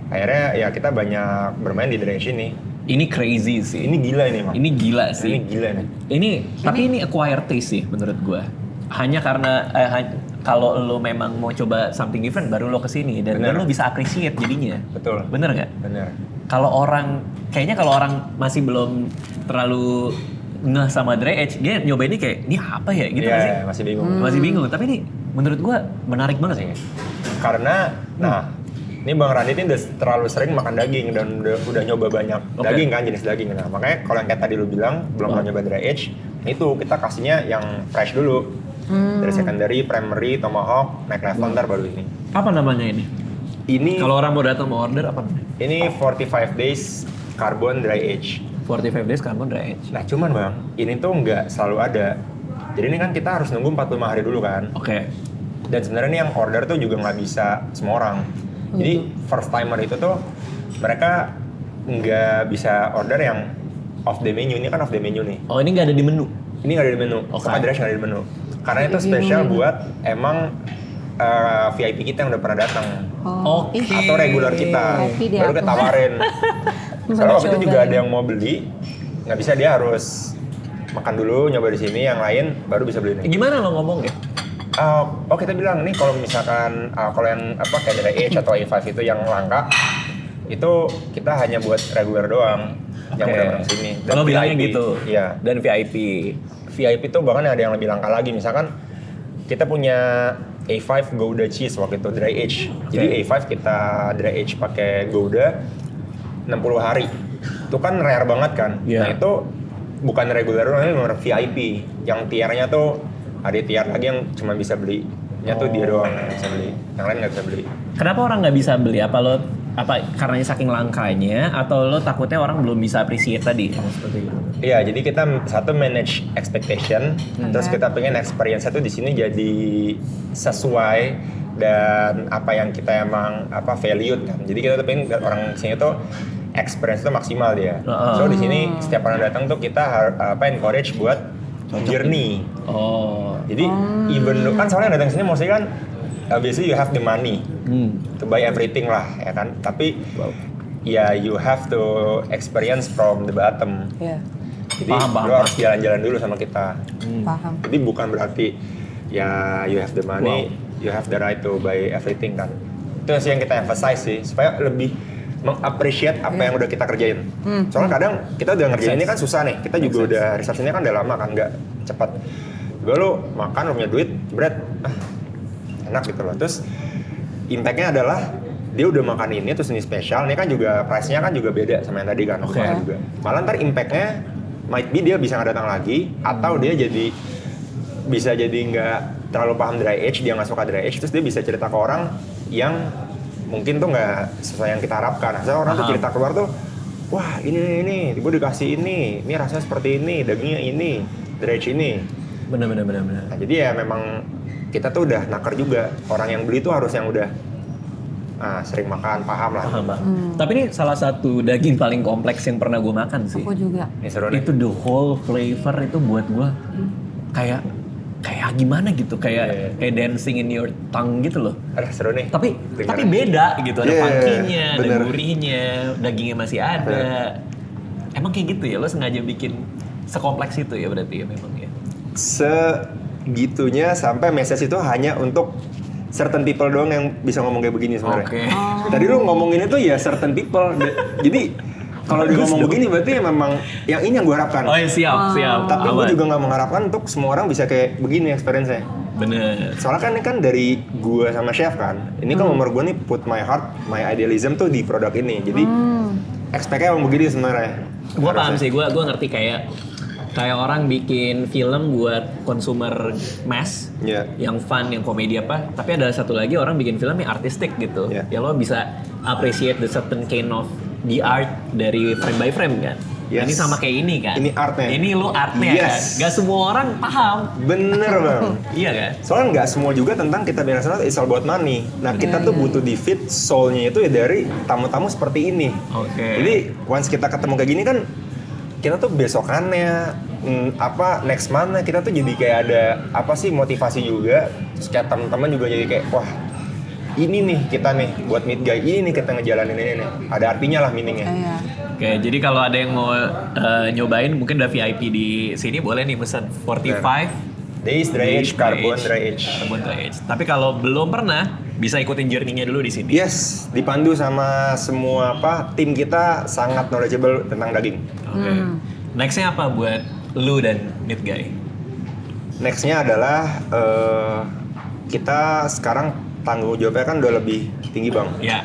akhirnya ya kita banyak bermain di dry age ini. Ini crazy sih. Ini gila ini Mak. Ini gila sih. Ini gila nih. Tapi ini acquired taste sih menurut gua. Hanya karena kalau lo memang mau coba something different baru lo kesini dan Bener. lo bisa appreciate jadinya. Betul. Bener nggak? Bener. Kalau orang masih belum terlalu ngeh sama dry age, dia nyobainnya kayak ini apa ya gitu nggak sih? Iya, masih bingung. Masih bingung. Tapi ini menurut gua menarik banget sih. Karena, nah, ini Bang Randi ini udah terlalu sering makan daging dan udah nyoba banyak Oke. daging kan, jenis daging. Nah, makanya kalau yang kayak tadi lu bilang, belum pernah nyoba dry age, itu kita kasihnya yang fresh dulu. Dari secondary, primary, tomahawk, naik level ntar baru ini. Apa namanya ini? Ini Kalau orang mau datang mau order apa namanya? ini 45 days carbon dry age. 45 days carbon dry age. Nah, cuman Bang, ini tuh nggak selalu ada. Jadi ini kan kita harus nunggu 45 hari dulu kan. Oke. Dan sebenarnya nih yang order tuh juga nggak bisa semua orang. Jadi first timer itu tuh mereka nggak bisa order yang off the menu. Ini kan off the menu nih. Oh ini nggak ada di menu? Ini nggak ada di menu. Oke. Sama Dredge nggak ada di menu. Karena itu spesial buat emang VIP kita yang udah pernah datang. Oh, Oke. Atau regular kita. VIP dia Baru aku. kita tawarin. Soalnya waktu itu Coba juga ya. ada yang mau beli. Nggak bisa, dia harus makan dulu, nyoba di sini. Yang lain baru bisa beli ini. Gimana lo ngomong ya? Oh kita bilang nih kalau misalkan kalau yang apa kayak dari H atau A5 itu yang langka itu kita hanya buat regular doang yang Oke. udah sini. Dan Kalau bilangnya VIP, gitu. Iya. Dan VIP. VIP tuh bahkan ada yang lebih langka lagi. Misalkan kita punya A5 Gouda cheese waktu itu dry age. Jadi A5 kita dry age pakai Gouda 60 hari. Itu kan rare banget kan. Iya. Nah itu bukan regular doang, ini benar VIP. Yang tiernya tuh ada tier lagi yang cuma bisa belinya tuh dia doang yang bisa beli. Yang lain nggak bisa beli. Kenapa orang nggak bisa beli? Apa lo karena saking langkanya atau lo takutnya orang belum bisa appreciate tadi seperti itu? Iya, jadi kita satu manage expectation, terus kita pengen experience itu di sini jadi sesuai dan apa yang kita emang value kan. Jadi kita tuh pengen orang sini tuh experience itu maksimal dia. So di sini setiap orang datang tuh kita encourage buat journey. Jadi even kan soalnya datang sini mostly kan obviously you have the money to buy everything lah ya kan. Tapi ya you have to experience from the bottom. Iya. Jadi lo harus jalan-jalan dulu sama kita. Paham. Jadi bukan berarti ya you have the money, you have the right to buy everything kan. Itu sih yang kita emphasize sih, supaya lebih mengappreciate apa yang udah kita kerjain. Soalnya kadang kita udah ngerjain ini kan susah nih. Kita juga udah research ini kan udah lama kan, nggak cepat. Gue lo makan, lo punya duit, berat, enak gitu loh. Terus impact-nya adalah dia udah makan ini terus ini spesial. Ini kan juga price-nya kan juga beda sama yang tadi kan. Juga. Malah ntar impact-nya might be dia bisa nggak datang lagi, atau dia bisa jadi nggak terlalu paham dry age, dia nggak suka dry age, terus dia bisa cerita ke orang yang mungkin tuh nggak sesuai yang kita harapkan. Nah, orang tuh cerita keluar tuh, wah ini, gue dikasih ini rasanya seperti ini, dagingnya ini, dry age ini. Benar. Nah, jadi ya memang kita tuh udah naker juga, orang yang beli tuh harus yang udah sering makan, paham lah. Tapi ini salah satu daging paling kompleks yang pernah gue makan sih. Aku juga. Ini seru nih. Itu the whole flavor itu buat gue kayak gimana gitu, kayak dancing in your tongue gitu loh. Aduh, seru nih. Tapi beda gitu, ada funky-nya, ada gurihnya, dagingnya masih ada. Emang kayak gitu ya, lo sengaja bikin sekompleks itu ya berarti ya memang ya? Segitunya sampai message itu hanya untuk certain people doang yang bisa ngomong kayak begini sebenarnya. Oke. Tadi lu ngomongin itu ya certain people. Jadi kalau dia ngomong begini berarti ya memang yang ini yang gue harapkan. Oh ya siap. Tapi gue juga nggak mengharapkan untuk semua orang bisa kayak begini experience-nya. Bener. Soalnya kan ini kan dari gue sama chef kan. Ini kan umur gue nih put my heart, my idealism tuh di produk ini. Jadi expect-nya emang begini sebenarnya. Gue paham sih, gue ngerti kayak orang bikin film buat consumer mass, yang fun, yang komedi apa. Tapi ada satu lagi orang bikin film yang artistik gitu. Ya lo bisa appreciate the certain kind of the art dari frame by frame kan. Ini sama kayak ini kan. Ini artnya. Ini lo artnya kan. Gak semua orang paham. Bener bang. Iya kan. Soalnya nggak semua juga tentang kita bilang it's all about money. Nah kita tuh butuh di fit soul-nya itu ya dari tamu-tamu seperti ini. Jadi once kita ketemu kayak gini kan, kita tuh besokannya next month kita tuh jadi kayak ada motivasi juga. Terus kayak teman-teman juga jadi kayak wah ini nih kita nih buat meet guy, ini nih kita ngejalanin ini nih, ada artinya lah meaningnya. Oke, jadi kalau ada yang mau nyobain mungkin ada VIP di sini boleh nih pesan 45 days dry age, carbon dry age. Tapi kalau belum pernah bisa ikutin journey-nya dulu di sini. Yes, dipandu sama semua tim kita sangat knowledgeable tentang daging. Oke. Nextnya apa buat lu dan Meat Guy? Nextnya adalah kita sekarang tanggung jawabnya kan udah lebih tinggi bang. Iya.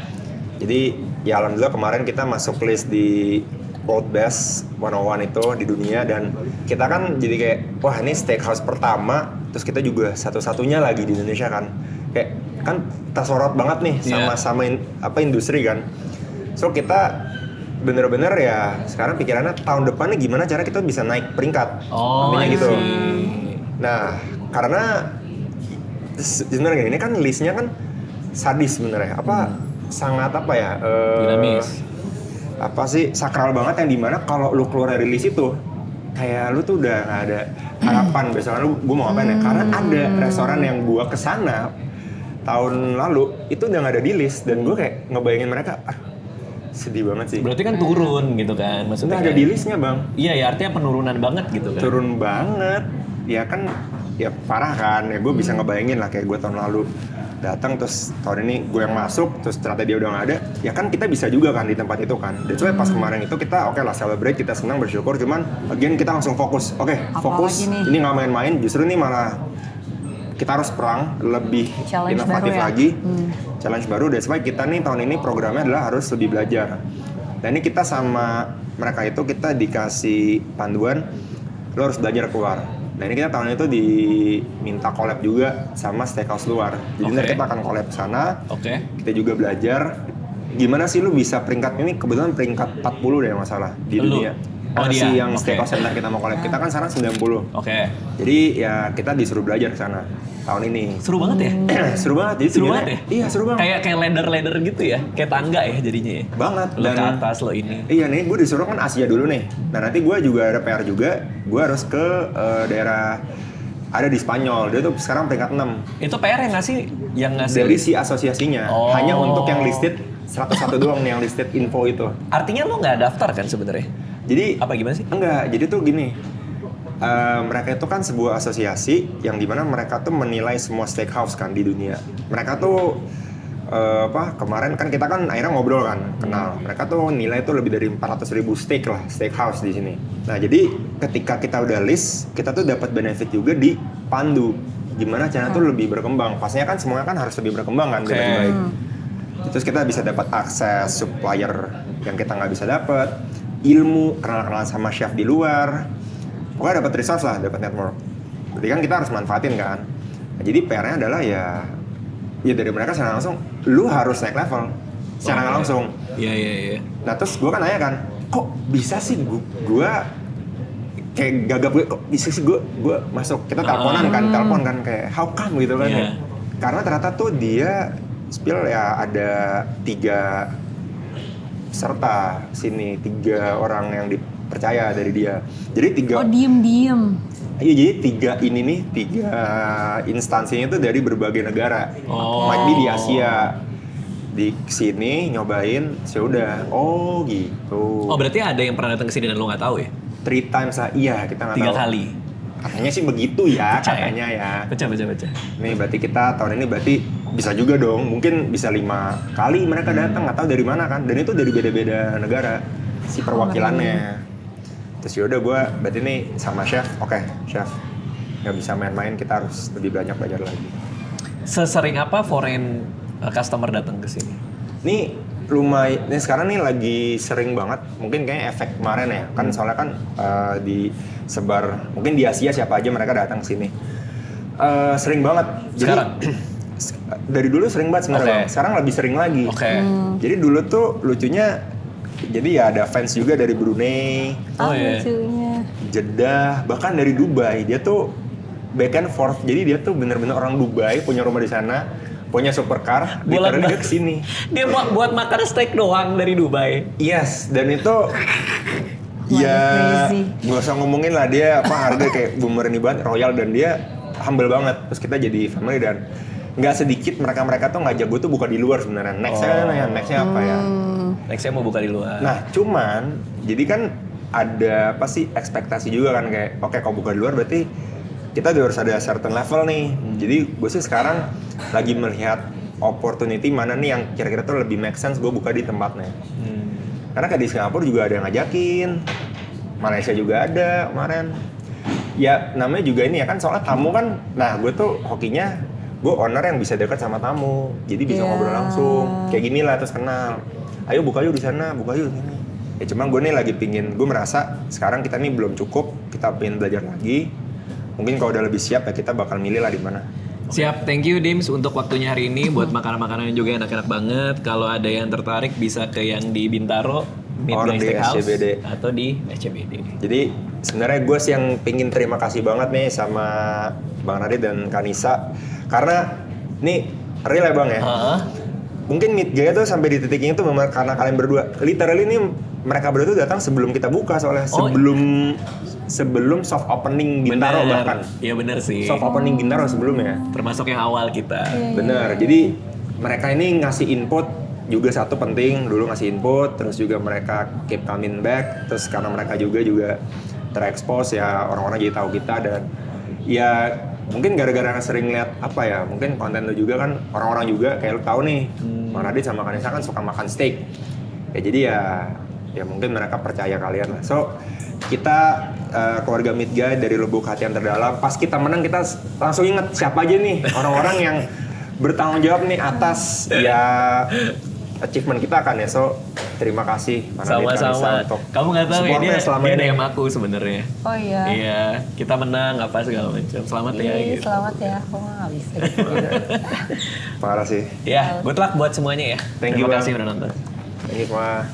Jadi ya alhamdulillah kemarin kita masuk list di World Best 101 itu di dunia, dan kita kan jadi kayak wah ini steakhouse pertama, terus kita juga satu-satunya lagi di Indonesia kan. Kayak kan tersorot banget nih sama industri kan. So kita bener-bener ya sekarang pikirannya tahun depannya gimana cara kita bisa naik peringkat. Gitu. Nah, karena sebenarnya ini kan listnya kan sadis sebenarnya. Sangat dinamis. Sakral banget yang dimana kalau lu keluar dari list itu kayak lu tuh udah nggak ada harapan besok gue mau ngapain ya. Karena ada restoran yang gua kesana tahun lalu itu udah nggak ada di list, dan gue kayak ngebayangin mereka sedih banget sih. Berarti kan turun gitu kan maksudnya. Nggak ada di listnya bang. Iya ya, artinya penurunan banget gitu kan. Turun banget. Ya kan ya parah kan. Ya gue bisa ngebayangin lah kayak gue tahun lalu datang terus tahun ini gue yang masuk terus ternyata dia udah nggak ada. Ya kan kita bisa juga kan di tempat itu kan. Dan soalnya pas kemarin itu kita oke lah celebrate, kita senang bersyukur, cuman again kita langsung fokus. Fokus ini nggak main-main, justru ini malah kita harus perang lebih challenge inovatif baru lagi. Challenge baru, that's why kita nih tahun ini programnya adalah harus lebih belajar. Dan ini kita sama mereka itu kita dikasih panduan, lo harus belajar keluar. Nah ini kita tahun itu diminta collab juga sama steakhouse luar. Jadi nanti kita akan collab sana, kita juga belajar. gimana sih lu bisa peringkat ini, kebetulan peringkat 40 deh masalah di Lu? dunia. Oh, Si dia? yang Oke. steakhouse center kita mau collab, kita kan sekarang 90. Oke. Jadi ya kita disuruh belajar ke sana tahun ini. Seru banget ya? Seru banget. Jadi Seru tujuannya- banget ya? Iya, seru banget. Kayak ladder gitu ya? Kayak tangga ya jadinya ya? Banget. Lo ke atas, lo ini. Iya nih, gue disuruh kan Asia dulu nih. Nah nanti gue juga ada PR juga, gue harus ke daerah ada di Spanyol. Dia tuh sekarang peringkat 6 Itu PR yang ngasih dari si asosiasinya. Oh. Hanya untuk yang listed 101 doang nih yang listed info itu. Artinya lo nggak daftar kan sebenarnya? Jadi Apa gimana sih? Enggak, jadi tuh gini. Mereka itu kan sebuah asosiasi yang dimana mereka tuh menilai semua steakhouse kan di dunia. Mereka tuh kemarin kan kita kan akhirnya ngobrol kan, kenal. Mereka tuh nilai tuh lebih dari 400.000 steakhouse di sini. Nah jadi ketika kita udah list, kita tuh dapat benefit juga di pandu. Gimana caranya tuh lebih berkembang. Pastinya kan semuanya kan harus lebih berkembang kan, biar lebih baik. Terus kita bisa dapat akses supplier yang kita nggak bisa dapat, ilmu, kenal-kenalan sama chef di luar. Pokoknya dapat resource lah, dapat network. Berarti kan kita harus manfaatin kan. Nah, jadi PR-nya adalah ya dari mereka secara langsung, lu harus naik level secara nggak langsung. Iya. Nah terus gue kan nanya kan, kok bisa sih gue kayak gagap gue, kok bisa sih gue masuk, kita telepon kan kayak how come gitu kan ya. Karena ternyata tuh dia spill ya ada 3 peserta sini, 3 orang yang dipercaya dari dia. Jadi 3 Oh diem. Iya, jadi 3 ini nih, 3 instansinya itu dari berbagai negara. Might be di Asia. Di sini nyobain, sudah. Oh gitu. Oh berarti ada yang pernah datang ke sini dan lo nggak tahu ya? 3 times lah, iya kita nggak tahu. 3 kali. Katanya sih begitu ya, Pecah ya? katanya ya. Pecah. Nih berarti kita tahun ini berarti bisa juga dong, mungkin bisa 5 kali mereka datang, nggak tahu dari mana kan. Dan itu dari beda-beda negara, si perwakilannya. Terus yaudah gue berarti nih sama chef, oke, chef nggak bisa main-main, kita harus lebih banyak belajar lagi. Sesering apa foreign customer datang ke sini? Nih lumayan, nih sekarang nih lagi sering banget, mungkin kayaknya efek kemarin ya, kan soalnya kan disebar, mungkin di Asia siapa aja mereka datang ke sini. Sering banget. Jadi, Sekarang? dari dulu sering banget sebenarnya, Oke. sekarang lebih sering lagi. Oke. Jadi dulu tuh lucunya, jadi ya ada fans juga dari Brunei, Oh iya. Lucunya. Jeddah, bahkan dari Dubai. Dia tuh back and forth, jadi dia tuh bener-bener orang Dubai, punya rumah di sana, punya supercar, literally dia kesini. Dia buat makan steak doang dari Dubai. Yes, dan itu ya crazy. gak usah ngomongin lah, dia harga kayak bumerni banget, royal, dan dia humble banget. Terus kita jadi family dan nggak sedikit mereka tuh ngajak gue tuh buka di luar sebenarnya. Nextnya apa ya? Nextnya mau buka di luar. Nah, cuman jadi kan ada apa sih ekspektasi juga kan kayak oke, kalau buka di luar berarti kita harus ada certain level nih. Jadi gue sih sekarang lagi melihat opportunity mana nih yang kira-kira tuh lebih make sense gue buka di tempatnya. Karena kayak di Singapura juga ada yang ngajakin, Malaysia juga ada kemarin. Ya namanya juga ini ya kan, soalnya tamu kan, nah gue tuh hokinya gue owner yang bisa dekat sama tamu, jadi bisa ngobrol langsung, kayak gini lah, terus kenal. Ayo buka yuk di sana, buka yuk sini. Ya cuman gue nih lagi pingin, gue merasa sekarang kita nih belum cukup, kita pengen belajar lagi. Mungkin kalau udah lebih siap ya kita bakal milih lah di mana. Siap, thank you Dims untuk waktunya hari ini buat makanan-makanan juga enak-enak banget. Kalau ada yang tertarik bisa ke yang di Bintaro, Or Midnight di Steakhouse, SCBD. atau di SCBD. Jadi sebenarnya gue sih yang pingin terima kasih banget nih sama Bang Radit dan Kanisa, karena nih real ya Bang ya. Mungkin Meet Gaya tuh sampai di titiknya tuh memang karena kalian berdua. Literally nih mereka berdua tuh datang sebelum kita buka soalnya, sebelum soft opening Bintaro bahkan. Iya bener sih. Soft opening Bintaro sebelumnya. Termasuk yang awal kita. Bener. Jadi mereka ini ngasih input juga satu penting, dulu ngasih input, terus juga mereka keep coming back, terus karena mereka juga terekspos ya, orang-orang jadi tahu kita. Dan ya mungkin gara-gara sering lihat apa ya, mungkin konten lu juga kan, orang-orang juga kayak lu tahu nih, Bang Radit sama Kanisa kan suka makan steak ya, jadi ya mungkin mereka percaya kalian lah. So kita keluarga Meet Guy dari lubuk hati yang terdalam, pas kita menang kita langsung inget siapa aja nih orang-orang yang bertanggung jawab nih atas ya achievement kita kan ya. So terima kasih Manadit Kanisa Sama-sama. untuk Kamu nggak tahu ya supportnya selama dia ini. DM aku sebenarnya. Oh iya. Iya, kita menang apa segala macam. Selamat ya Iya, gitu. selamat ya. Aku nggak bisa gitu. Parah sih. Ya, good luck buat semuanya ya. Thank you, Terima Bang. kasih udah nonton. Ini semua.